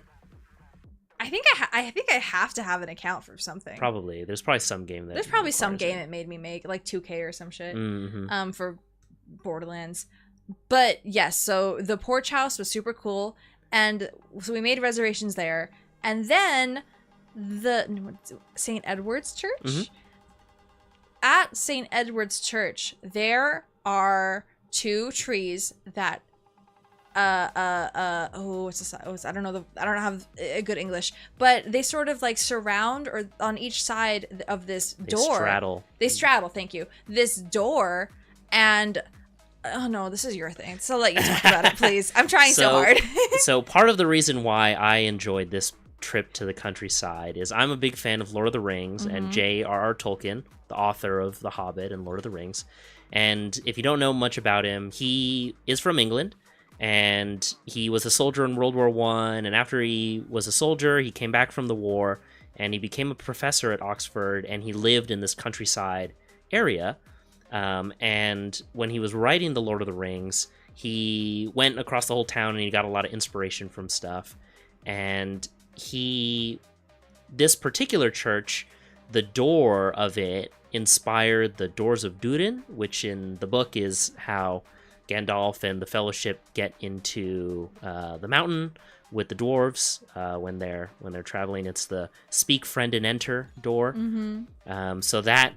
I think I have to have an account for something. Probably. There's probably some game There's probably some game it made me make, like 2K or some shit. Mm-hmm. For Borderlands. But yes, so the Porch House was super cool. And so we made reservations there. And then the St. Edward's Church? Mm-hmm. At St. Edward's Church, there are 2 trees that I don't have a good English, but they sort of like surround or on each side of this door. They straddle, thank you. This door, and oh no, this is your thing. So I'll let you talk about it, please. I'm trying so hard. So part of the reason why I enjoyed this trip to the countryside is I'm a big fan of Lord of the Rings and J.R.R. Tolkien, the author of The Hobbit and Lord of the Rings. And if you don't know much about him, he is from England. And he was a soldier in World War I, and after he was a soldier, he came back from the war, and he became a professor at Oxford, and he lived in this countryside area. And when he was writing The Lord of the Rings, he went across the whole town, and he got a lot of inspiration from stuff. And this particular church, the door of it inspired the Doors of Durin, which in the book is how Gandalf and the Fellowship get into the mountain with the dwarves when they're traveling. It's the speak, friend, and enter door. So that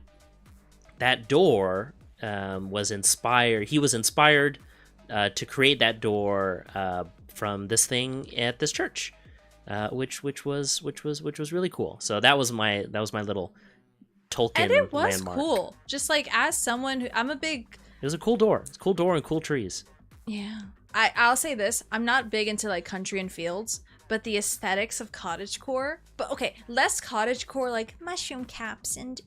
door was inspired. He was inspired to create that door from this thing at this church, which was really cool. So that was my little Tolkien and it was landmark. Cool. Just like as someone who It was a cool door. It's a cool door and cool trees. Yeah. I'll say this. I'm not big into like country and fields, but the aesthetics of cottagecore. But okay, less cottagecore like mushroom caps and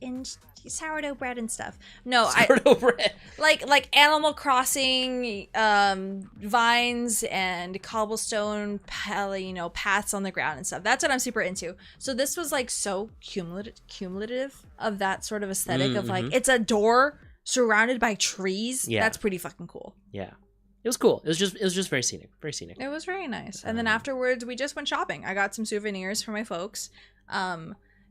sourdough bread and stuff. No, sourdough bread. Like Animal Crossing vines and cobblestone paths on the ground and stuff. That's what I'm super into. So this was like so cumulative of that sort of aesthetic of like it's a door surrounded by trees. Yeah. That's pretty fucking cool. Yeah. It was cool. It was just very scenic. Very scenic. It was very nice. And then afterwards we just went shopping. I got some souvenirs for my folks.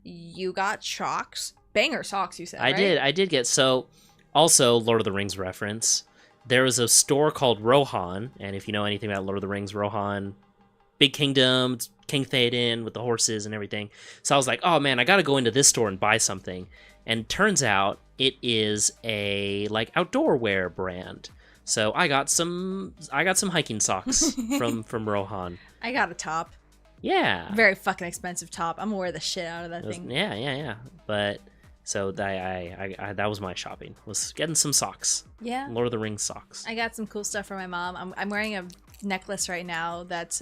You got socks. Banger socks, you said, right? I did get so also Lord of the Rings reference. There was a store called Rohan, and if you know anything about Lord of the Rings, Rohan, big kingdom, it's King Theoden with the horses and everything. So I was like, oh man, I gotta go into this store and buy something. And turns out it is a like outdoor wear brand. So I got some hiking socks from Rohan. I got a top. Yeah. Very fucking expensive top. I'm gonna wear the shit out of that thing. Yeah. But so I that was my shopping. Was getting some socks. Yeah. Lord of the Rings socks. I got some cool stuff for my mom. I'm wearing a necklace right now that's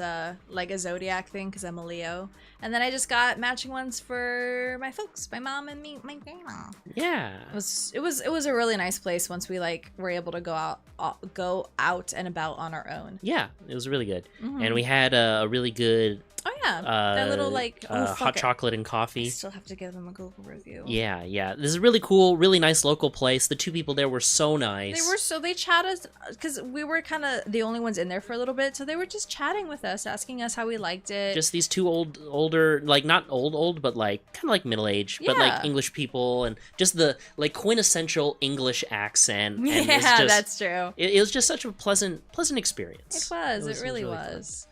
like a zodiac thing because I'm a Leo, and then I just got matching ones for my folks, my mom and me, my grandma. Yeah, it was a really nice place once we like were able to go out and about on our own. Yeah, it was really good, and we had a really good. Oh yeah, that little like hot chocolate and coffee. I still have to give them a Google review. Yeah. This is really cool, really nice local place. The two people there were so nice. They chatted because we were kind of the only ones in there for a little bit, so they were just chatting with us, asking us how we liked it. Just these two older, like not old, but like kind of like middle aged, but like English people, and just the like quintessential English accent. And yeah, that's true. It was just such a pleasant experience. It really was.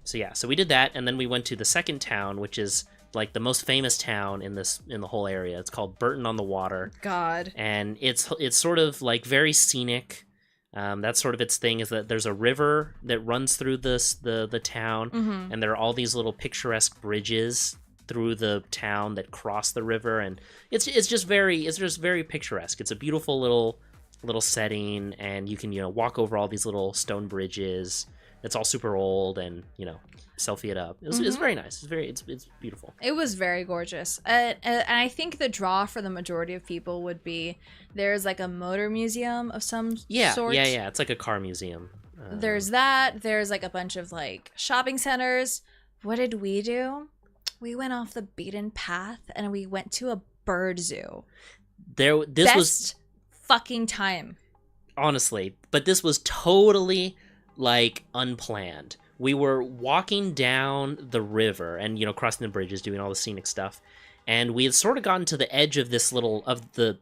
So we did that, and then we went to the second town, which is like the most famous town in the whole area. It's called Burton on the Water. God. And it's sort of like very scenic. That's sort of its thing, is that there's a river that runs through the town, and there are all these little picturesque bridges through the town that cross the river, and it's just very picturesque. It's a beautiful little setting, and you can walk over all these little stone bridges. It's all super old, and selfie it up. It's very nice. It's beautiful. It was very gorgeous, and I think the draw for the majority of people would be there's like a motor museum of some sort. Yeah. It's like a car museum. There's that. There's like a bunch of like shopping centers. What did we do? We went off the beaten path and we went to a bird zoo. This was fucking time. Honestly, but this was totally like unplanned. We were walking down the river and crossing the bridges, doing all the scenic stuff, and we had sort of gotten to the edge of the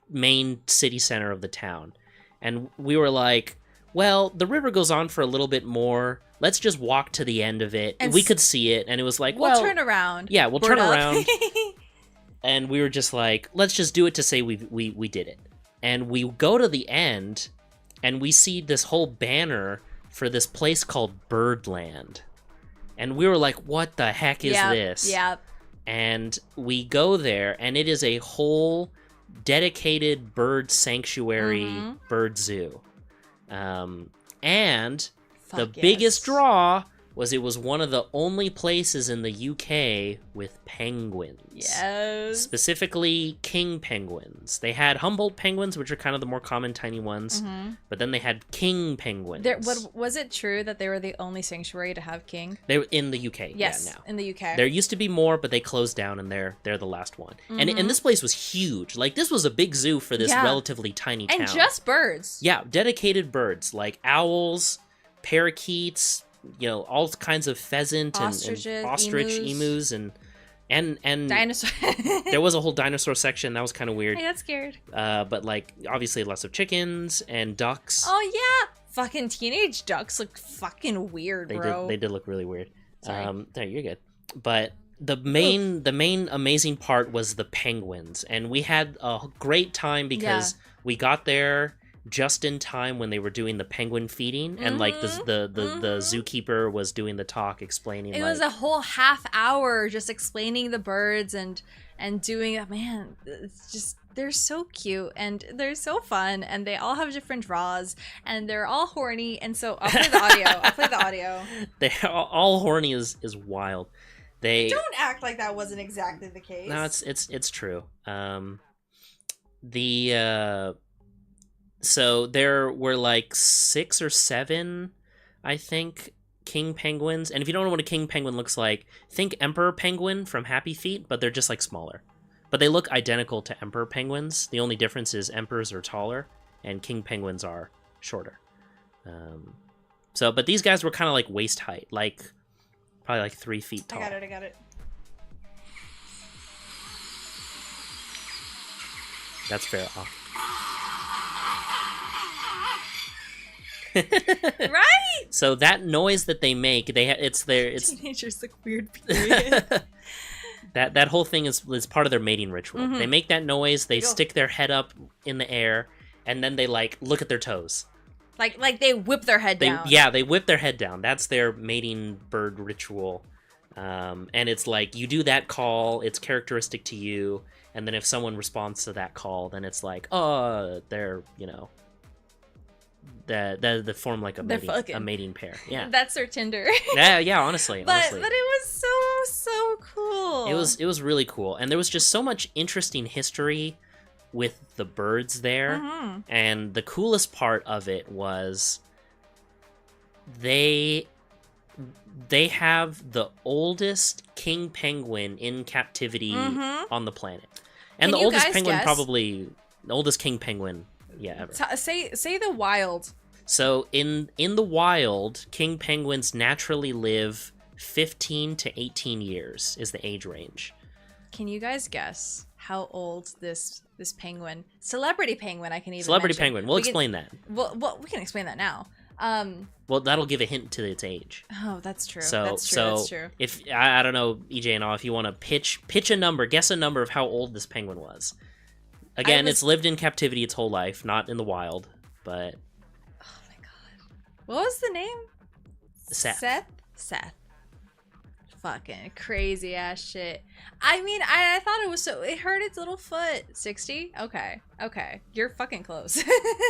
main city center of the town, and we were like, well, the river goes on for a little bit more, let's just walk to the end of it, and we could see it, and it was like, we'll turn around. Yeah, we'll turn around. And we were just like, let's just do it to say we did it. And we go to the end, and we see this whole banner for this place called Birdland. And we were like, what the heck is this? Yep. And we go there, and it is a whole dedicated bird sanctuary, bird zoo. And the biggest draw was it was one of the only places in the UK with penguins. Yes. Specifically king penguins. They had Humboldt penguins, which are kind of the more common tiny ones, but then they had king penguins. Was it true that they were the only sanctuary to have king? They were in the UK. Yes, yeah, now. In the UK. There used to be more, but they closed down, and they're the last one. And this place was huge. Like, this was a big zoo for this relatively tiny town. And just birds. Yeah, dedicated birds, like owls, parakeets, all kinds of pheasant ostriches, and ostrich, emus, and dinosaur. There was a whole dinosaur section that was kind of weird. I got scared. But like obviously lots of chickens and ducks. Oh yeah, fucking teenage ducks look fucking weird, bro. They did look really weird. Sorry. No, you're good. But the main amazing part was the penguins, and we had a great time because we got there just in time when they were doing the penguin feeding, and like the zookeeper was doing the talk explaining. It was a whole half hour just explaining the birds and doing it. Man, it's just, they're so cute and they're so fun, and they all have different draws, and they're all horny. And so I'll play the audio. They're all horny is wild. They don't act like that wasn't exactly the case. No, it's true. So there were like 6 or 7, I think, king penguins. And if you don't know what a king penguin looks like, think emperor penguin from Happy Feet, but they're just like smaller. But they look identical to emperor penguins. The only difference is emperors are taller and king penguins are shorter. But these guys were kind of like waist height, like probably like 3 feet tall. I got it. That's fair. Right? So that noise that they make, it's teenagers look weird. Period. that whole thing is part of their mating ritual. They make that noise, they stick their head up in the air, and then they like look at their toes. Like they whip their head down. Yeah, they whip their head down. That's their mating bird ritual. And it's like you do that call, it's characteristic to you, and then if someone responds to that call, then it's like, oh, they're that form like a mating pair. Yeah, that's their Tinder. yeah. Honestly, but it was so cool. It was really cool, and there was just so much interesting history with the birds there. Mm-hmm. And the coolest part of it was they have the oldest king penguin in captivity on the planet, and the oldest penguin probably the oldest king penguin ever. Say the wild. So in the wild, king penguins naturally live 15 to 18 years is the age range. Can you guys guess how old this penguin, celebrity penguin, I can even celebrity mention. penguin? We'll explain that. Well, we can explain that now. Well, that'll give a hint to its age. Oh, that's true. So, that's true. If I don't know, EJ and all, if you want to pitch a number, guess a number of how old this penguin was. Again, it's lived in captivity its whole life, not in the wild, but. Oh my god, what was the name? Seth. Fucking crazy ass shit. I mean, I thought it was it hurt its little foot. 60? Okay. You're fucking close.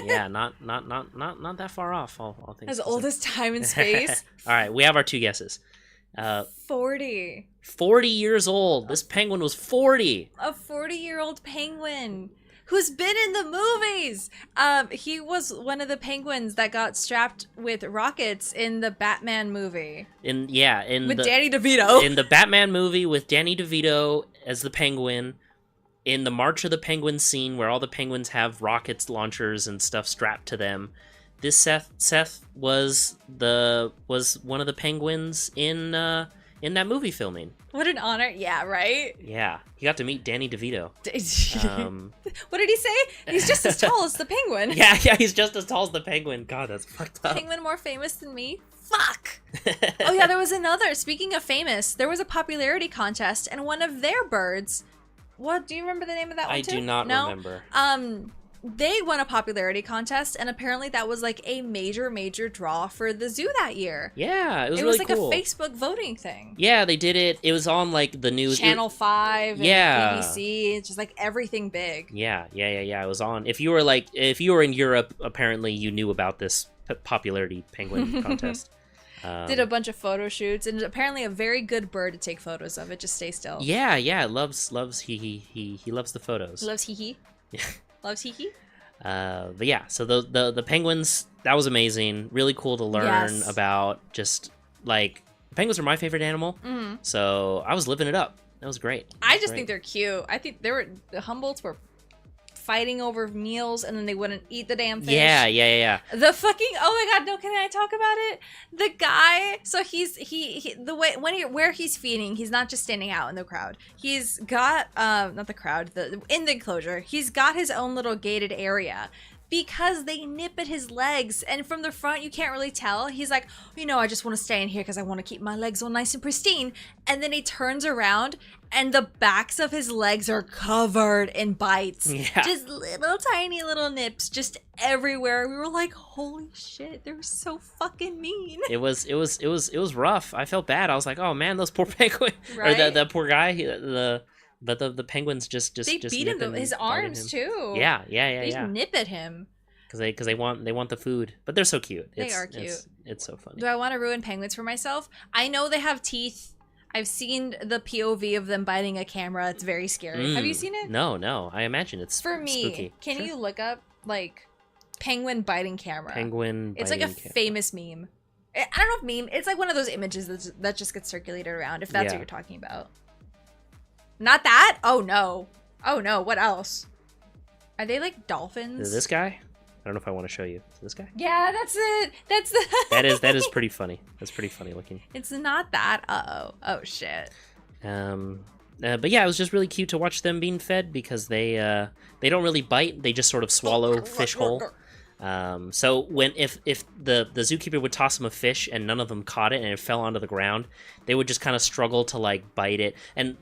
Yeah, not that far off. All things as old as time and space. All right, we have our two guesses. 40. 40 years old. This penguin was 40. A 40-year-old penguin who's been in the movies. He was one of the penguins that got strapped with rockets in the Batman movie. With Danny DeVito. In the Batman movie with Danny DeVito as the penguin. In the March of the Penguins scene where all the penguins have rockets launchers and stuff strapped to them. This Seth was one of the penguins in that movie filming. What an honor. Yeah, right? Yeah. He got to meet Danny DeVito. What did he say? He's just as tall as the penguin. Yeah, he's just as tall as the penguin. God, that's fucked up. Penguin more famous than me? Fuck! Oh yeah, there was another. Speaking of famous, there was a popularity contest, and one of their birds... What? Do you remember the name of that one too? I do not remember. They won a popularity contest, and apparently that was like a major draw for the zoo that year. Yeah, it was really cool. It was like a Facebook voting thing. Yeah, they did it. It was on like the news. Channel 5 and BBC. It's just like everything big. Yeah. It was on. If you were in Europe, apparently you knew about this popularity penguin contest. Did a bunch of photo shoots, and apparently a very good bird to take photos of. It just stay still. Yeah, loves he loves the photos. Loves hee. Yeah. Loves hee. But yeah, so the penguins, that was amazing. Really cool to learn about. Just like, penguins are my favorite animal, so I was living it up. That was great. I just think they're cute. I think the Humboldts were fighting over meals, and then they wouldn't eat the damn fish. Yeah. The fucking, oh my god, no, can I talk about it? The guy, so where he's feeding, he's not just standing out in the crowd. He's got not the crowd, in the enclosure. He's got his own little gated area. Because they nip at his legs, and from the front you can't really tell. He's like, I just want to stay in here because I want to keep my legs all nice and pristine. And then he turns around, and the backs of his legs are covered in bites. Yeah. Just little tiny little nips just everywhere. We were like, holy shit, they're so fucking mean. It was rough. I felt bad. I was like, oh man, those poor penguins, right? Or that poor guy. But the penguins just beat him. His arms too. Yeah. They nip at him because they want the food. But they're so cute. They are cute. It's so funny. Do I want to ruin penguins for myself? I know they have teeth. I've seen the POV of them biting a camera. It's very scary. Have you seen it? No. I imagine it's for me. Spooky. Can you look up like penguin biting camera? It's like a famous meme. I don't know if meme. It's like one of those images that just gets circulated around. If that's what you're talking about. Not that? Oh no. What else? Are they like dolphins? Is this guy? I don't know if I want to show you. Is this guy? Yeah, that's it. That's the that is pretty funny. That's pretty funny looking. It's not that. Oh shit. But yeah, it was just really cute to watch them being fed because they don't really bite. They just sort of swallow fish whole. So if the zookeeper would toss them a fish and none of them caught it and it fell onto the ground, they would just kind of struggle to like bite it. And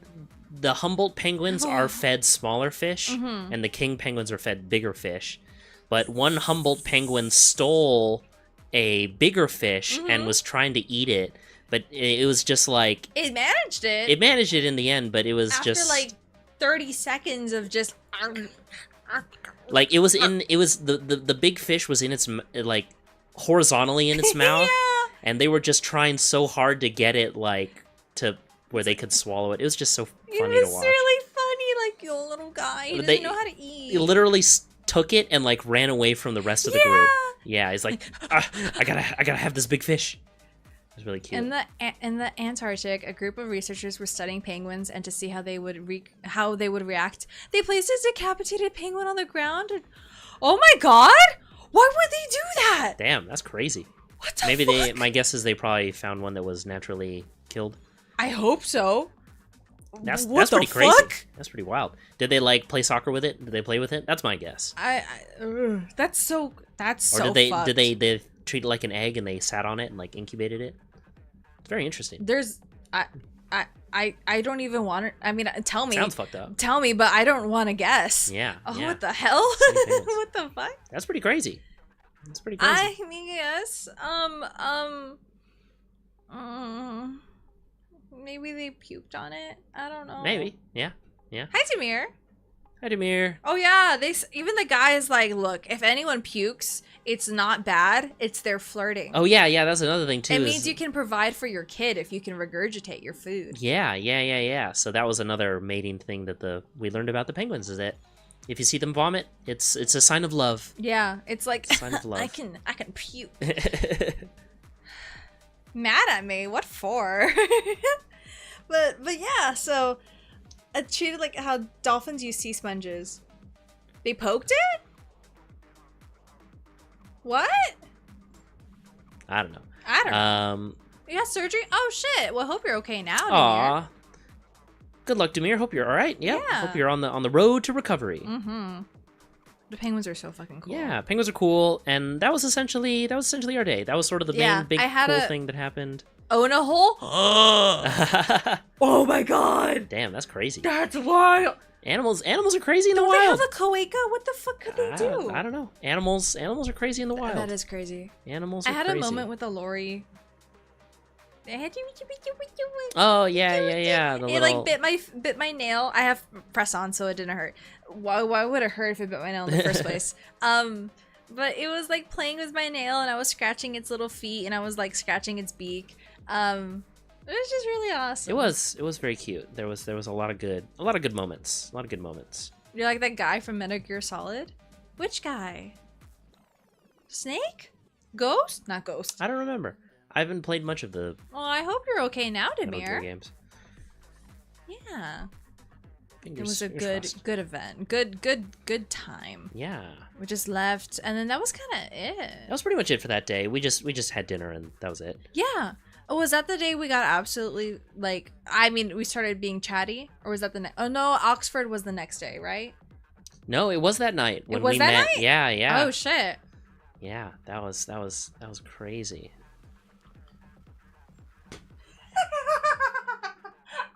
the Humboldt penguins are fed smaller fish, and the king penguins are fed bigger fish. But one Humboldt penguin stole a bigger fish and was trying to eat it, but it was just like... It managed it. It managed it in the end, but it was After like 30 seconds of just... Like it was the big fish was in its like horizontally in its mouth, Yeah. and they were just trying so hard to get it like to where they could swallow it. It was just so funny to watch. It was really funny, like, your little guy, he doesn't know how to eat. He literally took it and like ran away from the rest of the group. Yeah, he's like, I gotta have this big fish. It was really cute. In the Antarctic, a group of researchers were studying penguins, and to see how they would react, they placed a decapitated penguin on the ground. And, oh my god! Why would they do that? Damn, that's crazy. What the Maybe fuck? my guess is they probably found one that was naturally killed. I hope so. That's What pretty the crazy. fuck? That's pretty wild. Did they like play soccer with it? Did they play with it? That's my guess. That's so Or did fucked. they treat it like an egg and they sat on it and like incubated it? It's very interesting. I don't even want to. I mean, tell me. Sounds fucked up. Tell me, but I don't want to guess. Yeah. Oh, yeah. what the hell? What the fuck? That's pretty crazy. That's pretty crazy. I mean, yes. Maybe they puked on it. I don't know. Maybe. Yeah. Yeah. Hi, Demir. Hi, Demir. Oh yeah, even the guy is like, look, if anyone pukes, it's not bad. It's their flirting. Oh yeah, yeah. That's another thing too. It means you can provide for your kid if you can regurgitate your food. Yeah. So that was another mating thing that we learned about the penguins is that if you see them vomit, it's a sign of love. Yeah, it's like Sign of love. I can puke. Mad at me? What for? but yeah, so I treated like how dolphins use sea sponges. They poked it? What? I don't know. I don't know. You got surgery? Oh shit. Well, I hope you're okay now. Aw. Good luck, Demir. Hope you're all right. Yep. Yeah. Hope you're on the road to recovery. Mm-hmm. The penguins are so fucking cool. Yeah, penguins are cool, and that was essentially our day. That was sort of the main big cool thing that happened. Own a hole? Oh my god! Damn, that's crazy. That's wild. Animals are crazy in the Don't wild. they have a cloaca? What the fuck could they do? I don't know. Animals are crazy in the wild. That is crazy. Animals are I had crazy. a moment with a lorry. Oh yeah. It like bit my nail. I have press on, so it didn't hurt. Why would it hurt if it bit my nail in the first place? But it was like playing with my nail, and I was scratching its little feet, and I was like scratching its beak. It was just really awesome. It was very cute. There was a lot of good moments. A lot of good moments. You're like that guy from Metal Gear Solid. Which guy? Snake? Ghost? Not Ghost. I don't remember. I haven't played much of the Well, I hope you're okay now, Metal Gear Demir. games. Yeah. It was a good event. Good time. Yeah. We just left, and then that was kind of it. That was pretty much it for that day. We just had dinner, and that was it. Yeah. Oh, was that the day we got absolutely, like, I mean, we started being chatty? Or was that the next? Oh, no, Oxford was the next day, right? No, it was that night when was we that met. night? Yeah. Oh, shit. Yeah, that was crazy.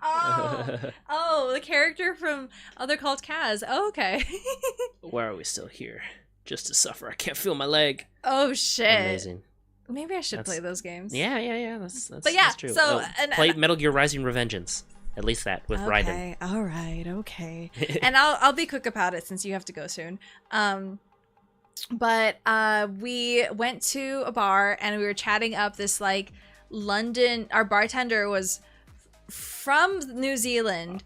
Oh, the character from Other Called Kaz. Oh, okay. Why are we still here? Just to suffer. I can't feel my leg. Oh, shit. Amazing. Maybe I should play those games. Yeah. That's But yeah, that's true. so play Metal Gear Rising: Revengeance. At least that with Raiden. Okay, all right, okay. And I'll be quick about it since you have to go soon. But we went to a bar and we were chatting up this like London. Our bartender was from New Zealand,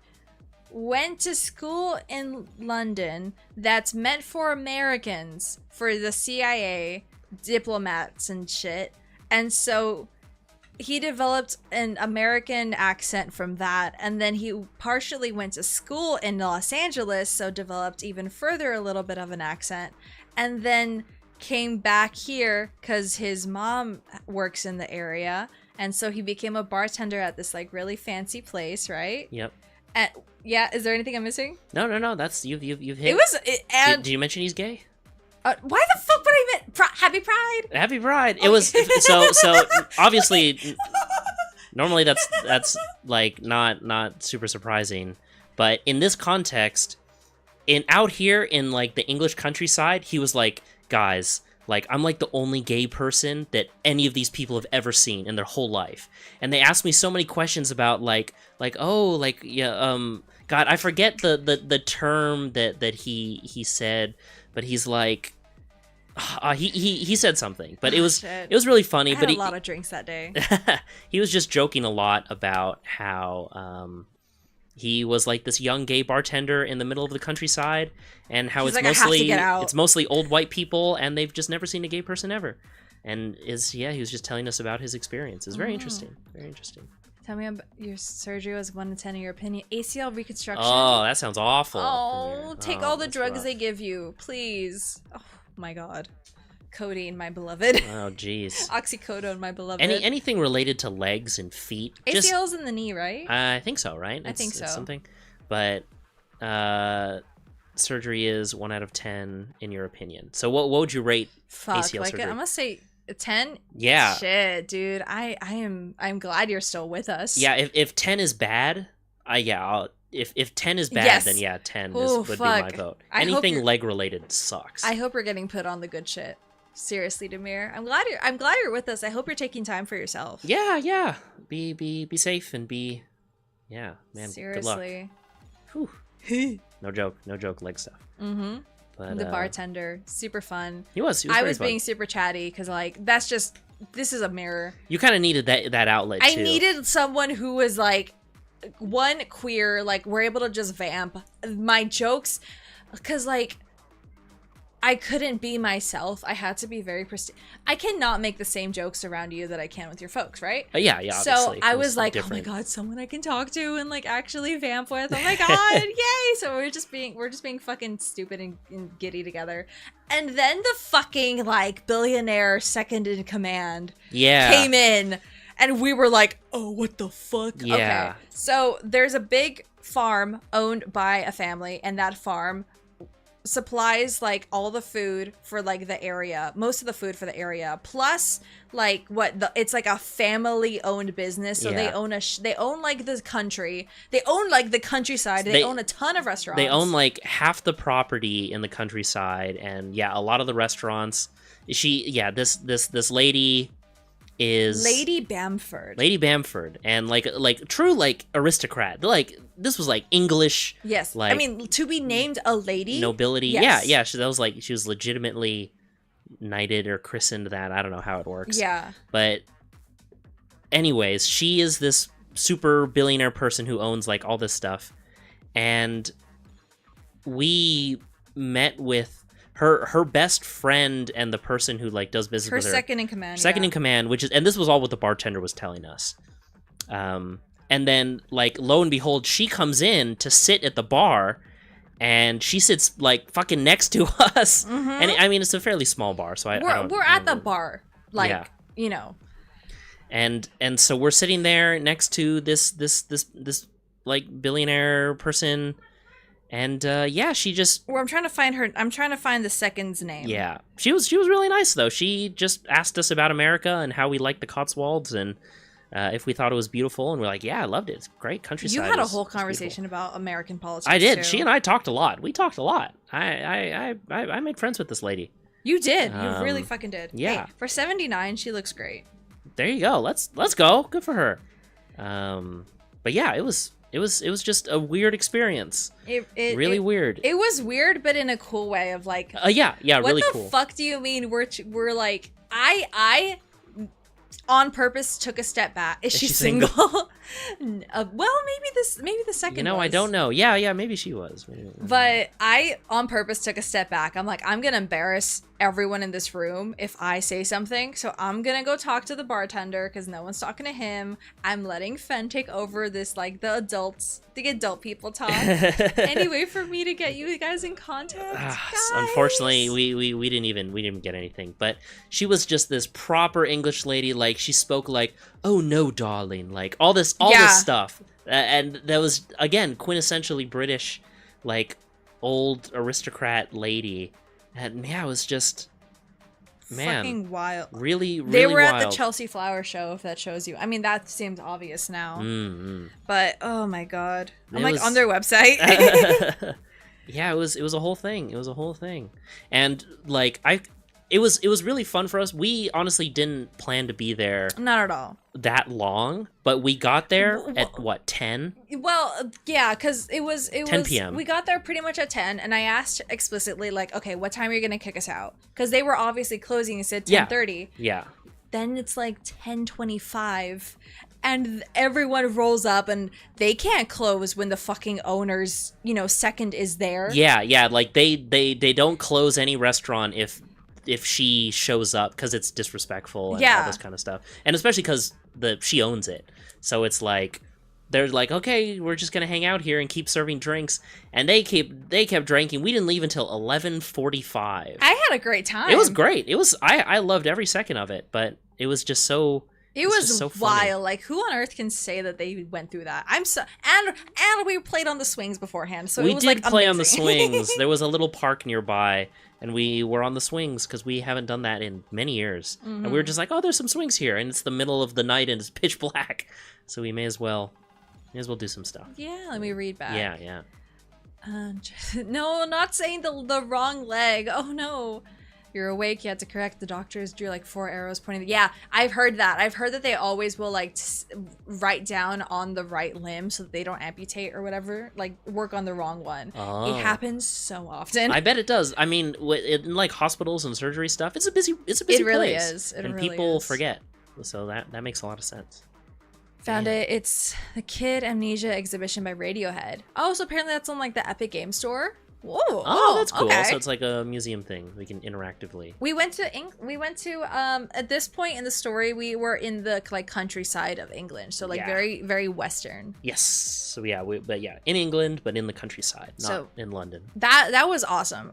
went to school in London that's meant for Americans, for the CIA, diplomats and shit. And so he developed an American accent from that, and then he partially went to school in Los Angeles, so developed even further a little bit of an accent, and then came back here because his mom works in the area, and so he became a bartender at this like really fancy place, right? Yep. And yeah, is there anything I'm missing? No. That's you've hit. It was and Did you mention he's gay? why the fuck would I admit? Happy Pride. Happy Pride. Okay. It was so obviously. Normally that's like not super surprising, but in this context, out here in like the English countryside, he was like, guys, like I'm like the only gay person that any of these people have ever seen in their whole life, and they asked me so many questions about God, I forget the term that he said, but he's like, he said something, but it was really funny. I had a lot of drinks that day. He was just joking a lot about how he was like this young gay bartender in the middle of the countryside, and how it's mostly old white people, and they've just never seen a gay person ever. And he was just telling us about his experience. It's very interesting. Very interesting. Tell me about your surgery was 1 to 10 in your opinion. ACL reconstruction. Oh, that sounds awful. Oh, take all the drugs they give you, please. Oh my God. Codeine, my beloved. Oh, jeez. Oxycodone, my beloved. Anything related to legs and feet. ACL's in the knee, right? I think so, right? I think so. It's something. But surgery is 1 out of 10 in your opinion. So what would you rate ACL surgery? I must say 10. Yeah. Shit, dude. I'm glad you're still with us. Yeah. If 10 is bad, if 10 is bad, then yeah, 10 would be my vote. Anything leg related sucks. I hope you're getting put on the good shit. Seriously, Demir. I'm glad you're with us. I hope you're taking time for yourself. Yeah. Be safe and be. Yeah, man. Seriously. Good luck. Whew. No joke. Leg stuff. Mm-hmm. But, the bartender, super fun. He was I was being super chatty because this is a mirror. You kind of needed that outlet too. I needed someone who was like, one, queer, like we're able to just vamp my jokes, because like I couldn't be myself. I had to be very I cannot make the same jokes around you that I can with your folks, right? Yeah, obviously. So I was like, different. Oh my God, someone I can talk to and like actually vamp with. Oh my God, yay! So we're just being fucking stupid and giddy together. And then the fucking like billionaire second in command came in, and we were like, oh, what the fuck? Yeah. Okay. So there's a big farm owned by a family, and that farm supplies like all the food for like the area, most of the food for the area, plus like it's like a family owned business, so they own they own like the country, they own like the countryside, they own a ton of restaurants, they own like half the property in the countryside, and a lot of the restaurants. This lady is Lady Bamford, and like true like aristocrat. Like this was like English. Yes, like, I mean to be named a lady, nobility. Yes. Yeah. She was legitimately knighted or christened. That I don't know how it works. Yeah, but anyways, she is this super billionaire person who owns like all this stuff, and we met with her best friend and the person who like does business with her. Second in command, which is, and this was all what the bartender was telling us. And then like lo and behold, she comes in to sit at the bar, and she sits like fucking next to us. Mm-hmm. And I mean, it's a fairly small bar, so we're at the bar, like you know. And so we're sitting there next to this like billionaire person. And she just. Well, I'm trying to find her. I'm trying to find the second's name. Yeah, she was really nice though. She just asked us about America and how we liked the Cotswolds, and if we thought it was beautiful, and we're like, yeah, I loved it. It's great countryside. You had a whole conversation about American politics. I did. Too. She and I talked a lot. We talked a lot. I made friends with this lady. You did. You really fucking did. Yeah. Hey, for 79, she looks great. There you go. Let's go. Good for her. But yeah, it was just a weird experience. Really weird. It was weird, but in a cool way of like. Yeah, really cool. What the fuck do you mean? We're like I on purpose took a step back. Is she single? Well, maybe the second. You know, was. I don't know. Yeah, maybe she was. But I on purpose took a step back. I'm like, I'm gonna embarrass everyone in this room if I say something. So I'm gonna go talk to the bartender because no one's talking to him. I'm letting Phen take over this, like the adult people talk. Anyway, for me to get you guys in contact. Guys. Unfortunately, we didn't even get anything. But she was just this proper English lady. Like she spoke like, oh no, darling, like all this stuff. And that was again quintessentially British, like old aristocrat lady. And it was just, fucking wild. Really They were wild. at the Chelsea Flower Show, if that shows you. I mean, that seems obvious now. Mm-hmm. But, oh my God. I'm on their website. Yeah, it was a whole thing. And like, it was really fun for us. We honestly didn't plan to be there. Not at all. That long, but we got there at what, 10? Well, yeah, because it was 10 p.m. We got there pretty much at 10, and I asked explicitly, like, okay, what time are you gonna kick us out? Because they were obviously closing. It said 10:30. Yeah. Then it's like 10:25, and everyone rolls up, and they can't close when the fucking owner's, second is there. Yeah. Like they don't close any restaurant if she shows up, because it's disrespectful and all this kind of stuff, and especially because she owns it, so it's like they're like, okay, we're just gonna hang out here and keep serving drinks, and they kept drinking. We didn't leave until 11:45. I had a great time. It was great. It was I loved every second of it, but it was just so. It was so wild. Like, who on earth can say that they went through that? And we played on the swings beforehand, so it was like amazing. We did play on the swings. There was a little park nearby, and we were on the swings because we haven't done that in many years. And we were just like, oh, there's some swings here, and it's the middle of the night and it's pitch black, so we may as well do some stuff. Yeah, let me read back. Yeah. No, not saying the wrong leg. Oh no. You're awake, you had to correct. The doctors drew like 4 arrows pointing. Yeah, I've heard that. I've heard that they always will like write down on the right limb so that they don't amputate or whatever. Like work on the wrong one. Oh. It happens so often. I bet it does. I mean, in like hospitals and surgery stuff, it's a busy It really place. is. It and really people is. forget. So that makes a lot of sense. Found it. It's the Kid Amnesia exhibition by Radiohead. Oh, so apparently that's on like the Epic Game Store. Whoa! Oh, that's cool. Okay. So it's like a museum thing. We can interactively. We went to at this point in the story, we were in the like countryside of England, so like very, very western. Yes. So yeah, in England, but in the countryside, not in London. That was awesome.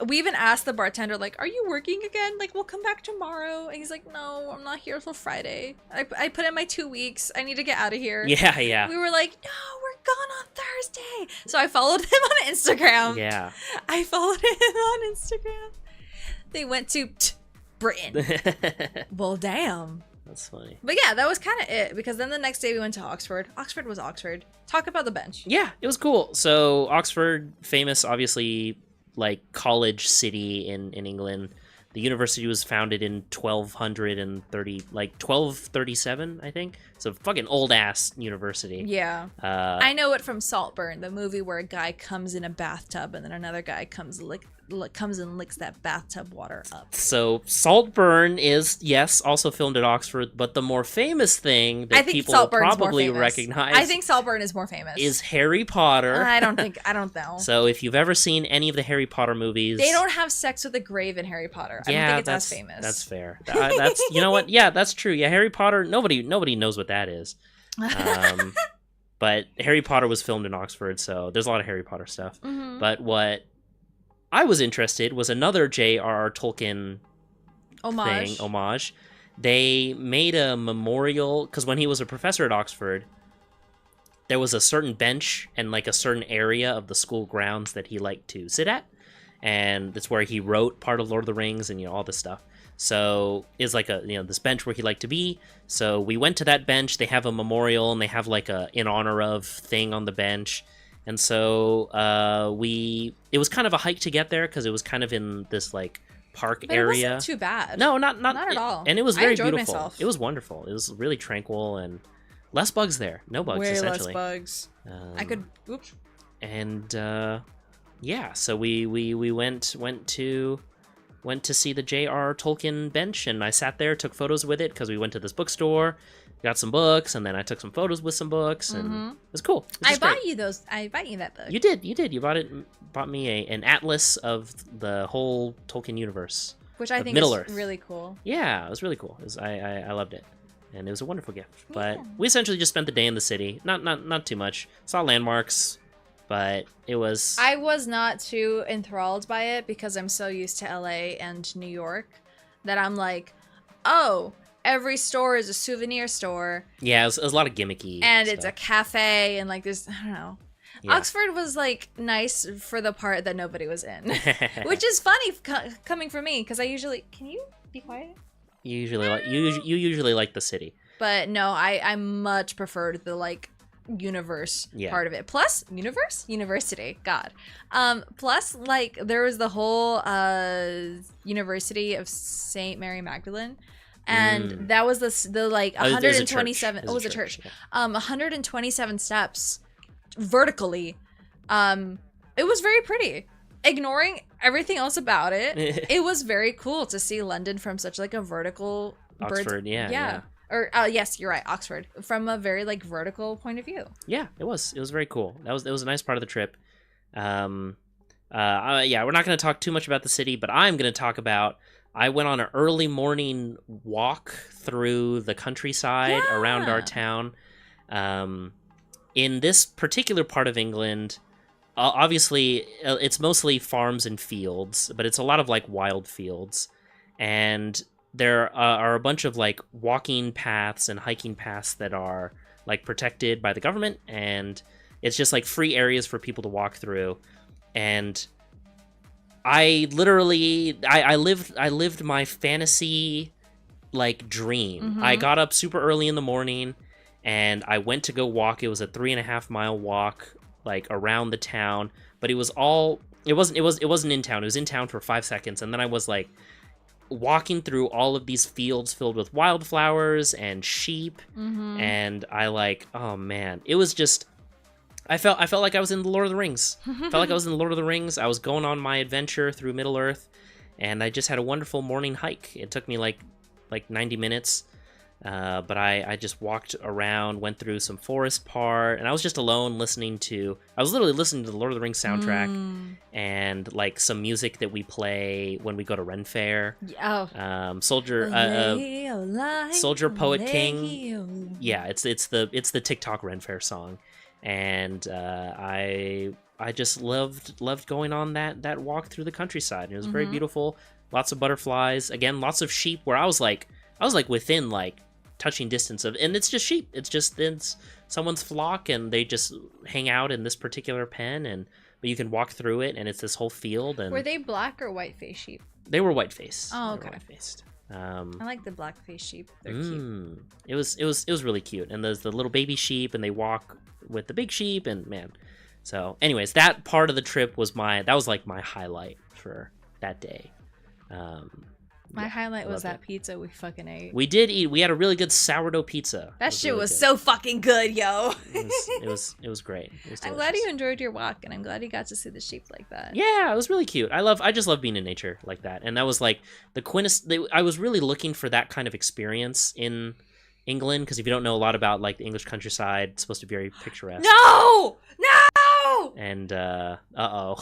We even asked the bartender, like, are you working again? Like, we'll come back tomorrow. And he's like, no, I'm not here till Friday. I put in my 2 weeks. I need to get out of here. Yeah. We were like, no, we're gone on Thursday. So I followed him on Instagram. Yeah. I followed him on Instagram. They went to Britain. Well, damn. That's funny. But yeah, that was kind of it, because then the next day we went to Oxford. Oxford was Oxford. Talk about the bench. Yeah, it was cool. So Oxford, famous, obviously, like college city in England. The university was founded in 1237, I think. So fucking old ass university. Yeah. I know it from Saltburn, the movie where a guy comes in a bathtub and then another guy comes and licks that bathtub water up. So Saltburn is, yes, also filmed at Oxford, but the more famous thing that people probably recognize, I think Saltburn is more famous, is Harry Potter. I don't know. So if you've ever seen any of the Harry Potter movies, they don't have sex with a grave in Harry Potter. I don't think it's as famous. That's fair. That's you know what? Yeah, that's true. Yeah, Harry Potter. Nobody knows what that is. But Harry Potter was filmed in Oxford, so there's a lot of Harry Potter stuff. Mm-hmm. But what I was interested was another J.R.R. Tolkien homage. They made a memorial, because when he was a professor at Oxford, there was a certain bench and like a certain area of the school grounds that he liked to sit at, and that's where he wrote part of Lord of the Rings and all this stuff. So it's like this bench where he liked to be. So we went to that bench. They have a memorial and they have like a in honor of thing on the bench. And so it was kind of a hike to get there because it was kind of in this like park area. It wasn't too bad. No, not at all. And it was very beautiful. Myself. It was wonderful. It was really tranquil and less bugs there. No bugs, way essentially. Less bugs. Oops. And yeah, so we went to see the J.R.R. Tolkien bench, and I sat there, took photos with it because we went to this bookstore. Got some books, and then I took some photos with some books, and it was cool. I bought you that book. You did. You bought me an atlas of the whole Tolkien universe, which I think is really cool. Yeah, it was really cool. I loved it, and it was a wonderful gift. But we essentially just spent the day in the city. Not too much. Saw landmarks, but it was. I was not too enthralled by it because I'm so used to LA and New York that I'm like, oh. Every store is a souvenir store. Yeah, it was a lot of gimmicky and stuff. It's a cafe, and like there's, I don't know. Yeah. Oxford was like nice for the part that nobody was in, which is funny coming from me because I usually. Can you be quiet? You usually like the city. But no, I much preferred the like universe part of it. Plus university. God. Plus like there was the whole University of Saint Mary Magdalene. And that was the like 127. It was a church. Yeah. 127 steps vertically. It was very pretty. Ignoring everything else about it, it was very cool to see London from such like a vertical. Oxford, yeah. Or yes, you're right, Oxford, from a very like vertical point of view. Yeah, it was very cool. That was a nice part of the trip. Yeah, we're not going to talk too much about the city, but I'm going to talk about. I went on an early morning walk through the countryside around our town. In this particular part of England, obviously it's mostly farms and fields, but it's a lot of like wild fields, and there are a bunch of like walking paths and hiking paths that are like protected by the government, and it's just like free areas for people to walk through. And I literally I lived my fantasy like dream. I got up super early in the morning and I went to go walk. It was a 3.5 mile walk like around the town, but it wasn't in town. It was in town for 5 seconds, and then I was like walking through all of these fields filled with wildflowers and sheep, and I like, oh man, it was just, I felt like I was in the Lord of the Rings. I was going on my adventure through Middle Earth, and I just had a wonderful morning hike. It took me like 90 minutes, but I just walked around, went through some forest part, and I was just alone I was literally listening to the Lord of the Rings soundtrack and like some music that we play when we go to Ren Fair. Soldier Poet King. Yeah, it's the TikTok Ren Fair song. And I just loved going on that walk through the countryside. It was very beautiful. Lots of butterflies. Again, lots of sheep. Where I was like within like touching distance of, and it's just sheep. It's someone's flock, and they just hang out in this particular pen. But you can walk through it, and it's this whole field. And were they black or white face sheep? They were white face. Oh, okay. White-faced. I like the black face sheep. They're cute. It was really cute. And there's the little baby sheep, and they walk with the big sheep, and man. So anyways, that part of the trip was my highlight for that day. My highlight was that pizza we fucking ate. We did eat. We had a really good sourdough pizza. That shit really was so fucking good, yo. It was great. I'm glad you enjoyed your walk, and I'm glad you got to see the sheep like that. Yeah, it was really cute. I just love being in nature like that, and that was like the I was really looking for that kind of experience in England, because if you don't know a lot about like the English countryside, it's supposed to be very picturesque. No! And No!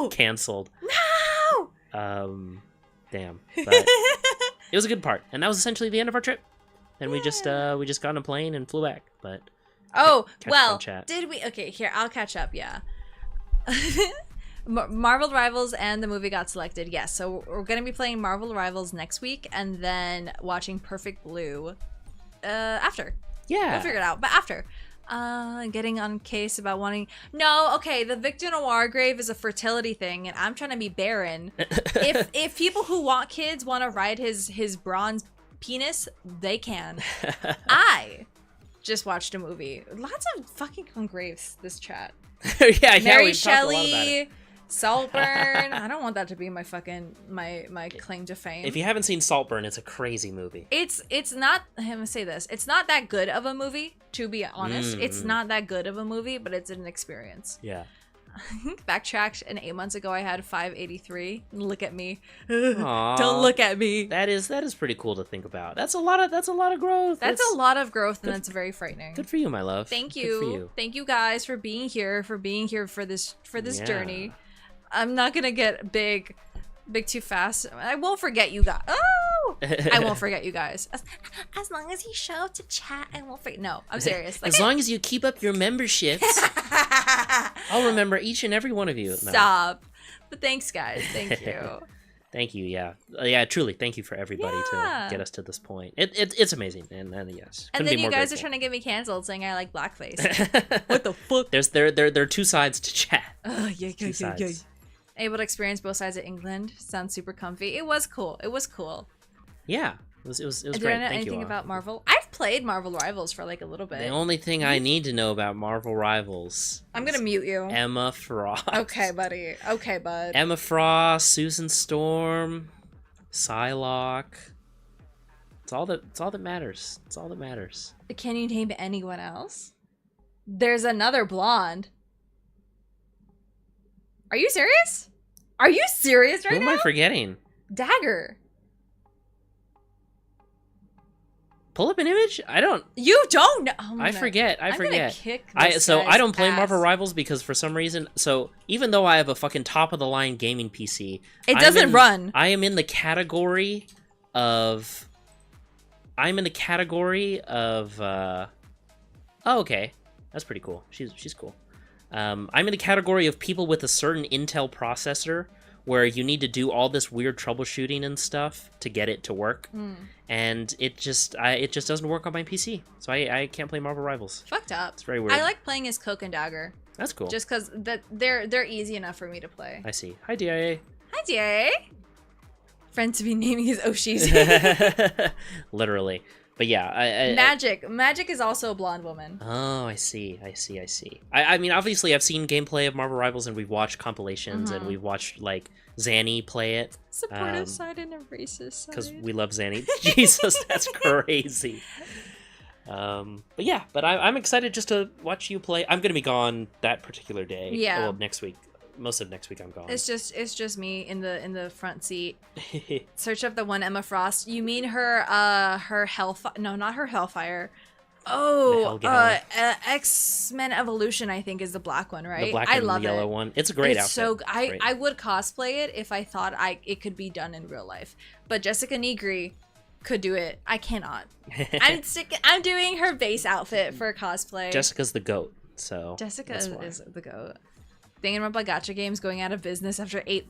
Canceled. No! Damn. But it was a good part, and that was essentially the end of our trip. And we just got on a plane and flew back. But did we? Okay, here I'll catch up. Yeah. Marvel Rivals and the movie got selected. Yes, so we're gonna be playing Marvel Rivals next week, and then watching Perfect Blue after. Yeah, we'll figure it out. But after, getting on case about wanting. No, okay. The Victor Noir grave is a fertility thing, and I'm trying to be barren. if people who want kids want to ride his bronze penis, they can. I just watched a movie. Lots of fucking on graves. This chat. Mary Shelley. Saltburn. I don't want that to be my fucking my claim to fame. If you haven't seen Saltburn, it's a crazy movie. It's not. I'm gonna say this. It's not that good of a movie, to be honest. It's not that good of a movie, but it's an experience. Yeah. Backtracked, and 8 months ago I had 583. Look at me. Don't look at me. That is pretty cool to think about. That's a lot of growth. That's a lot of growth, and that's very frightening. Good for you, my love. Thank you. Good for you. Thank you guys for being here for this journey. I'm not gonna get big too fast. I won't forget you guys. Oh, I won't forget you guys. As long as you show up to chat, I won't forget. No, I'm serious. As long as you keep up your memberships, I'll remember each and every one of you. No. Stop. But thanks, guys. Thank you. Thank you. Yeah. Truly. Thank you for everybody to get us to this point. It's amazing, and yes. And then you guys are trying to get me canceled, saying I like blackface. What the fuck? There are two sides to chat. Oh yeah. Able to experience both sides of England. Sounds super comfy. It was cool. Yeah, it was great. Did I know anything about Marvel? I've played Marvel Rivals for like a little bit. The only thing I need to know about Marvel Rivals. I'm gonna mute you. Emma Frost. Okay, buddy. Okay, bud. Emma Frost, Susan Storm, Psylocke. It's all that matters. It's all that matters. Can you name anyone else? There's another blonde. Are you serious? Are you serious right now? Who am I forgetting? Dagger. Pull up an image? I don't. You don't know. I forget. I forget. Kick So I don't play ass. Marvel Rivals because for some reason. So even though I have a fucking top of the line gaming PC, it doesn't run. I am in the category of. Oh, okay, that's pretty cool. She's cool. I'm in the category of people with a certain Intel processor where you need to do all this weird troubleshooting and stuff to get it to work, and it just doesn't work on my PC, so I can't play Marvel Rivals. Fucked up. It's very weird. I like playing as Cloak and Dagger. That's cool. Just because they're easy enough for me to play. I see. Hi, DIA. Hi, DIA. Friend to be naming his Oshis. Literally. But yeah, Magic is also a blonde woman. Oh, I see. I mean, obviously, I've seen gameplay of Marvel Rivals, and we've watched compilations, and we've watched like Zanny play it. Supportive side and a racist side. Because we love Zanny. Jesus, that's crazy. But I'm excited just to watch you play. I'm gonna be gone that particular day. Yeah. Well, next week. Most of next week I'm gone. It's just me in the front seat. Search up the one Emma Frost. You mean her Hellfire? No, not her Hellfire. Oh, X-Men Evolution, I think, is the black one, right? The black and yellow one. It's a great outfit. So I would cosplay it if I thought it could be done in real life. But Jessica Negri could do it. I cannot. I'm doing her base outfit for cosplay. Jessica's the GOAT, so Jessica is the GOAT. Thinking about gacha games going out of business after 8.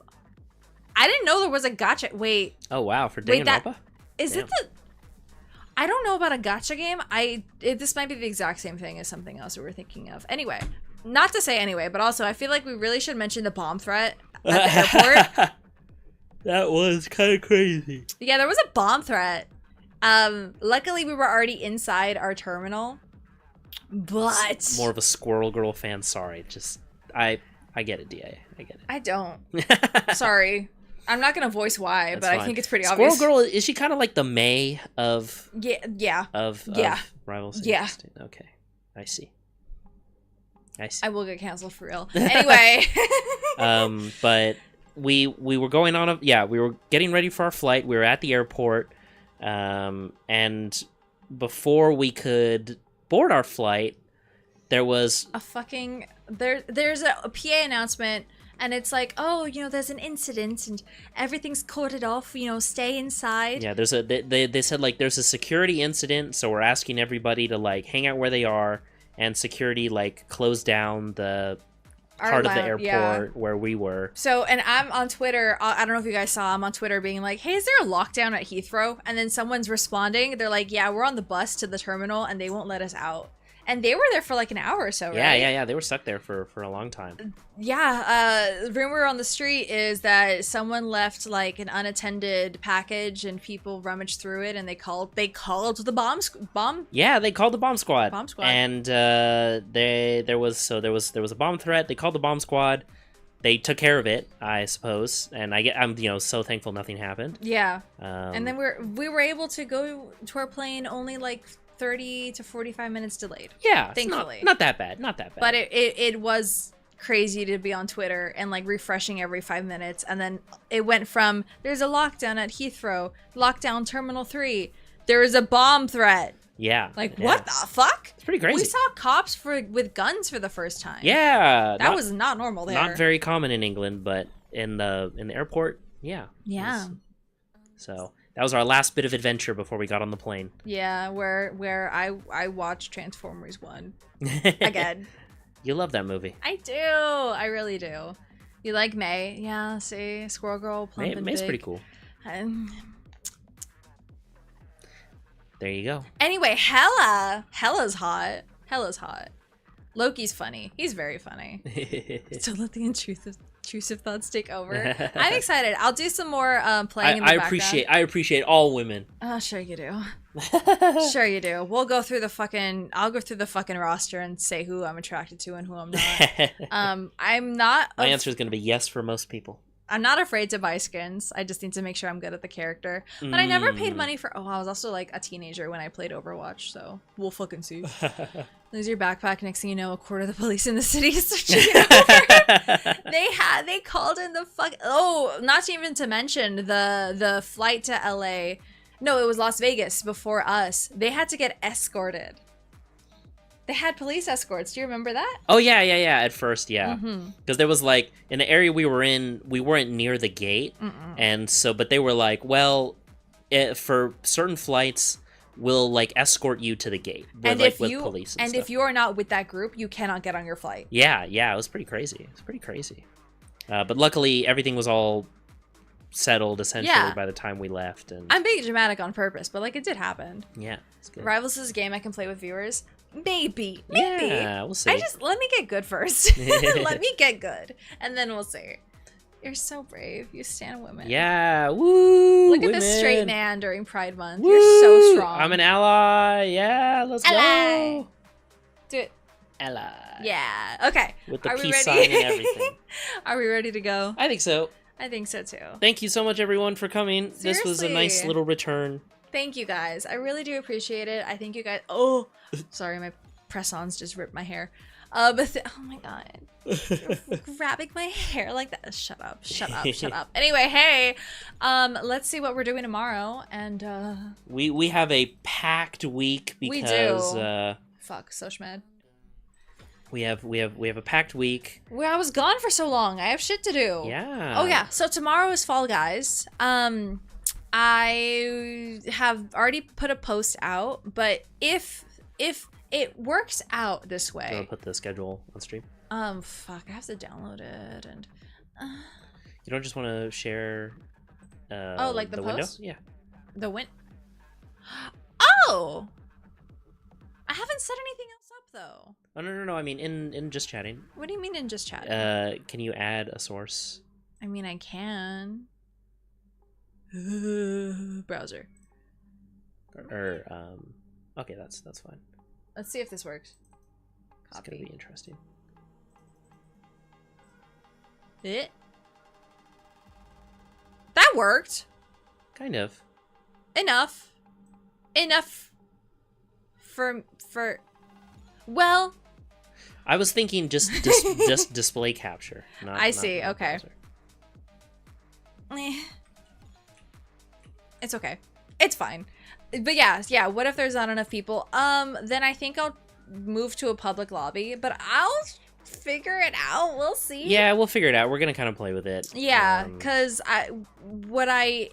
I didn't know there was a gacha. Wait. Oh wow, for Danganronpa? Is it the? I don't know about a gacha game. This might be the exact same thing as something else we were thinking of. Anyway, not to say anyway, but also I feel like we really should mention the bomb threat at the airport. That was kind of crazy. Yeah, there was a bomb threat. Luckily we were already inside our terminal, but it's more of a Squirrel Girl fan. Sorry, just I get it, DA. I get it. I don't. Sorry. I'm not going to voice why, That's but fine. I think it's pretty obvious. Squirrel Girl, is she kind of like the May of... Yeah. Of Rivals? Yeah. Okay. I see. I will get canceled for real. Anyway. But we were going on we were getting ready for our flight. We were at the airport. And before we could board our flight, there was... There's a PA announcement, and it's like, oh, there's an incident, and everything's corded off, stay inside. Yeah, they said, like, there's a security incident, so we're asking everybody to, like, hang out where they are, and security, like, close down the part of the airport where we were. So, and I'm on Twitter, I don't know if you guys saw, I'm on Twitter being like, hey, is there a lockdown at Heathrow? And then someone's responding, they're like, yeah, we're on the bus to the terminal, and they won't let us out. And they were there for like an hour or so, right? Yeah. They were stuck there for a long time. Yeah. Rumor on the street is that someone left like an unattended package, and people rummaged through it, and they called the bomb. Yeah, they called the bomb squad. And there was a bomb threat. They called the bomb squad. They took care of it, I suppose. And I'm so thankful nothing happened. Yeah. And then we were able to go to our plane only like 30 to 45 minutes delayed. Yeah, thankfully. Not that bad. But it was crazy to be on Twitter and like refreshing every 5 minutes, and then it went from there's a lockdown at Heathrow, lockdown Terminal 3, there is a bomb threat. Yeah. Like what the fuck? It's pretty crazy. We saw cops with guns for the first time. Yeah. That was not normal there. Not very common in England, but in the airport, yeah. Yeah. So that was our last bit of adventure before we got on the plane. Yeah, where I watched Transformers 1 again. You love that movie. I do. I really do. You like May? Yeah, see? Squirrel Girl, plump and May's big. pretty cool. There you go. Anyway, Hella's hot. Loki's funny. He's very funny. So let the intrusive thoughts take over. I'm excited. I'll do some more playing in the background. I appreciate all women. Oh, sure you do. Sure you do. I'll go through the fucking roster and say who I'm attracted to and who I'm not. I'm not. My answer is going to be yes for most people. I'm not afraid to buy skins. I just need to make sure I'm good at the character. But I never paid money for... Oh, I was also like a teenager when I played Overwatch, so we'll fucking see. Lose your backpack, next thing you know, a quarter of the police in the city is searching it over. They called in the fuck... Oh, not even to mention the flight to LA. No, it was Las Vegas before us. They had to get escorted. They had police escorts. Do you remember that? Oh, yeah. At first, yeah. Because there was, like, in the area we were in, we weren't near the gate. And so, but they were like, well, for certain flights, we'll, like, escort you to the gate. With, with police and stuff. If you are not with that group, you cannot get on your flight. Yeah, it was pretty crazy. But luckily, everything was all settled, essentially, by the time we left. And I'm being dramatic on purpose, but, like, it did happen. Yeah, it's good. Rivals is a game I can play with viewers. Maybe. Yeah, we'll see. Let me get good first. Let me get good, and then we'll see. You're so brave. You stand women. Yeah. Woo. Look at this straight man during Pride Month. Woo. You're so strong. I'm an ally. Yeah. Let's go. Do it. Ally. Yeah. Okay. With the peace sign and everything. Are we ready to go? I think so. I think so too. Thank you so much, everyone, for coming. Seriously. This was a nice little return. Thank you guys. I really do appreciate it. I think you guys... Oh, sorry, my press-ons just ripped my hair. But oh my god. You're grabbing my hair like that. Shut up. Anyway, hey, let's see what we're doing tomorrow. And we have a packed week because we do. Fuck, so schmad. We have a packed week. Well, I was gone for so long. I have shit to do. Yeah. Oh yeah. So tomorrow is Fall Guys. I have already put a post out, but if it works out this way, do you want to put the schedule on stream? Fuck, I have to download it and. You don't just want to share. Like the window? post? Yeah. The win. Oh. I haven't set anything else up though. Oh no! I mean, in just chatting. What do you mean in just chatting? Can you add a source? I mean, I can. Browser. Okay, that's fine. Let's see if this works. Copy. It's gonna be interesting. That worked. Kind of. Enough for well, I was thinking just display capture. I see. Okay. It's okay. It's fine. But yeah. What if there's not enough people? Then I think I'll move to a public lobby. But I'll figure it out. We'll see. Yeah, we'll figure it out. We're gonna kind of play with it. Yeah, because what I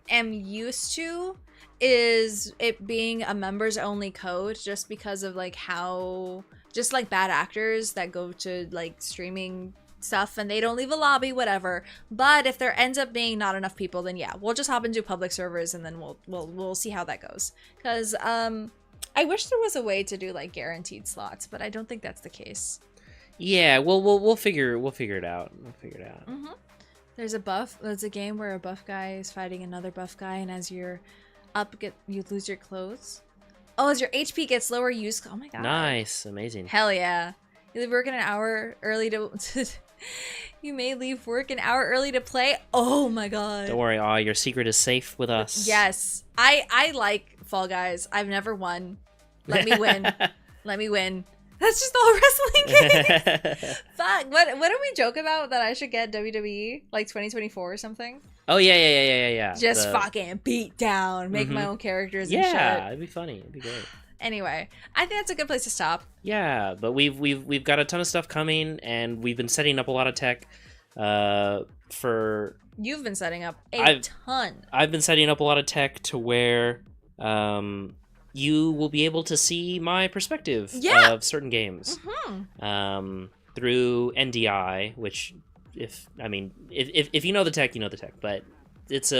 am used to is it being a members only code, just because of like how just like bad actors that go to like streaming stuff and they don't leave a lobby, whatever. But if there ends up being not enough people, then yeah, we'll just hop into public servers and then we'll see how that goes. Because I wish there was a way to do like guaranteed slots, but I don't think that's the case. Yeah, we'll figure it out. Mm-hmm. There's a game where a buff guy is fighting another buff guy, and as you're up, you lose your clothes. Oh, as your HP gets lower, you use. Oh my god. Nice, amazing. Hell yeah. You leave work an hour early to. You may leave work an hour early to play. Oh my god. Don't worry, your secret is safe with us. Yes, I like Fall Guys. I've never won. Let me win. Let me win. That's just all wrestling games. Fuck. What did we joke about that I should get WWE like 2024 or something? Oh yeah. Just fucking beat down, make my own characters and shit. Yeah, it'd be funny. It'd be great. Anyway, I think that's a good place to stop. Yeah, but we've got a ton of stuff coming, and we've been setting up a lot of tech for. You've been setting up a ton. I've been setting up a lot of tech to where you will be able to see my perspective of certain games through NDI, which if you know the tech, you know the tech, but it's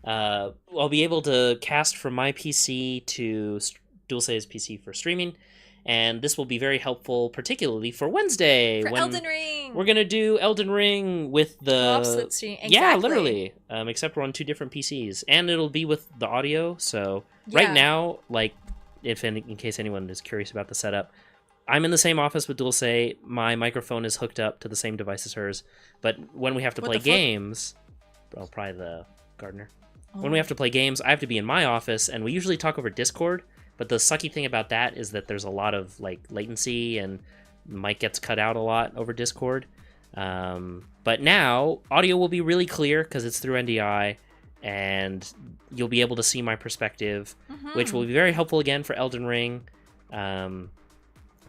I'll be able to cast from my PC to DualSense PC for streaming, and this will be very helpful, particularly for Wednesday. For Elden Ring! We're going to do Elden Ring with the... Exactly. Yeah, literally. Except we're on two different PCs, and it'll be with the audio, so Right now, like, in case anyone is curious about the setup, I'm in the same office with Dulce. My microphone is hooked up to the same device as hers. But when we have to play games, well, probably the gardener. Oh. When we have to play games, I have to be in my office, and we usually talk over Discord. But the sucky thing about that is that there's a lot of like latency, and the mic gets cut out a lot over Discord. But now audio will be really clear because it's through NDI, and you'll be able to see my perspective, which will be very helpful again for Elden Ring.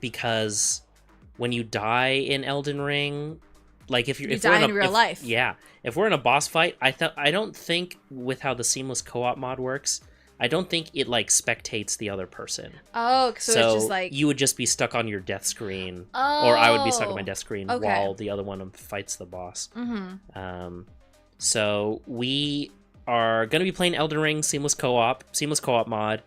Because when you die in Elden Ring, like if you die in real life, if we're in a boss fight, I don't think with how the seamless co-op mod works, I don't think it like spectates the other person. Oh, so it's just like you would just be stuck on your death screen, or I would be stuck on my death screen while the other one fights the boss. So we are gonna be playing Elden Ring seamless co-op mod.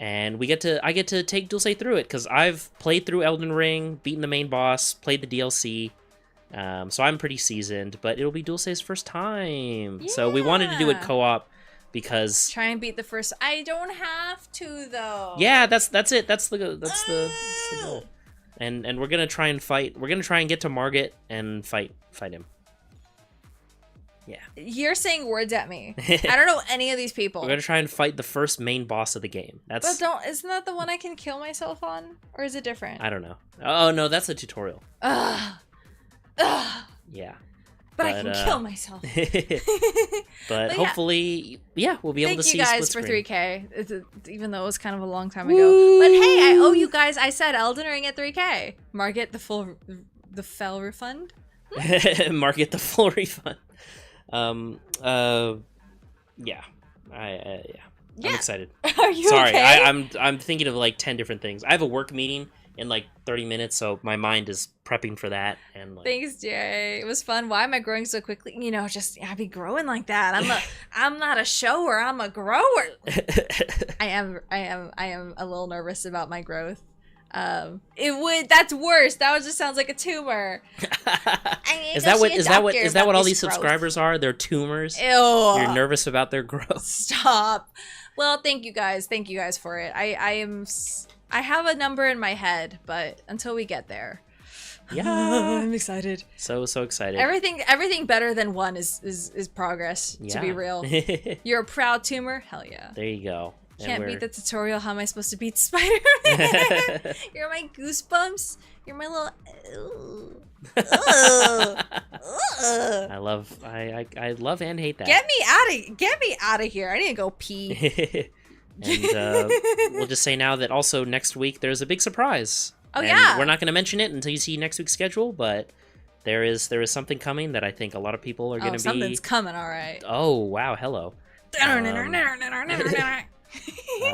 And I get to take Dulce through it, because I've played through Elden Ring, beaten the main boss, played the DLC, so I'm pretty seasoned, but it'll be Dulce's first time. Yeah. So we wanted to do it co-op, because... Try and beat the first... I don't have to, though. Yeah, that's it. That's the goal. And we're going to try and fight. We're going to try and get to Margit and fight him. Yeah. You're saying words at me. I don't know any of these people. We're gonna try and fight the first main boss of the game. But isn't that the one I can kill myself on? Or is it different? I don't know. Oh no, that's a tutorial. Ugh. Yeah. But I can kill myself. but hopefully, we'll be able to see. Thank you guys for 3K. Even though it was kind of a long time ago. But hey, I owe you guys. I said Elden Ring at 3K. Margit the fell refund. Margit the full refund. I'm excited. Are you Sorry, okay? I'm thinking of like 10 different things. I have a work meeting in like 30 minutes, so my mind is prepping for that. And like... Thanks, Jay. It was fun. Why am I growing so quickly? I be growing like that. I'm not a shower. I'm a grower. I am a little nervous about my growth. That's worse. That just sounds like a tumor. Is that what all these subscribers are? They're tumors. Ew. You're nervous about their growth. Stop. Well, thank you guys for it. I have a number in my head, but until we get there, I'm excited. So excited. Everything better than 1 is progress. To be real. You're a proud tumor. Hell yeah. There you go. Can't beat the tutorial. How am I supposed to beat Spider-Man? You're my goosebumps. You're my little... I love and hate that. Get me out of here. I need to go pee. And we'll just say now that also next week there's a big surprise. Oh, yeah. We're not going to mention it until you see next week's schedule, but there is something coming that I think a lot of people are going to be... something's coming, all right. Oh, wow. Hello.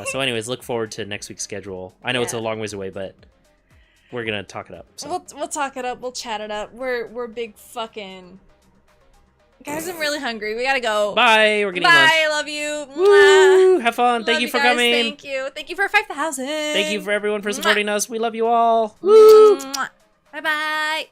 So anyways, look forward to next week's schedule. I know it's a long ways away, but we're gonna talk it up. So. We'll talk it up. We'll chat it up. We're big fucking guys. I'm really hungry. We gotta go. Bye. We're getting lunch. Bye. I love you. Woo, have fun. Thank you for guys. coming. Thank you for 5,000. Thank you for everyone for supporting us. We love you all. Woo. Bye bye.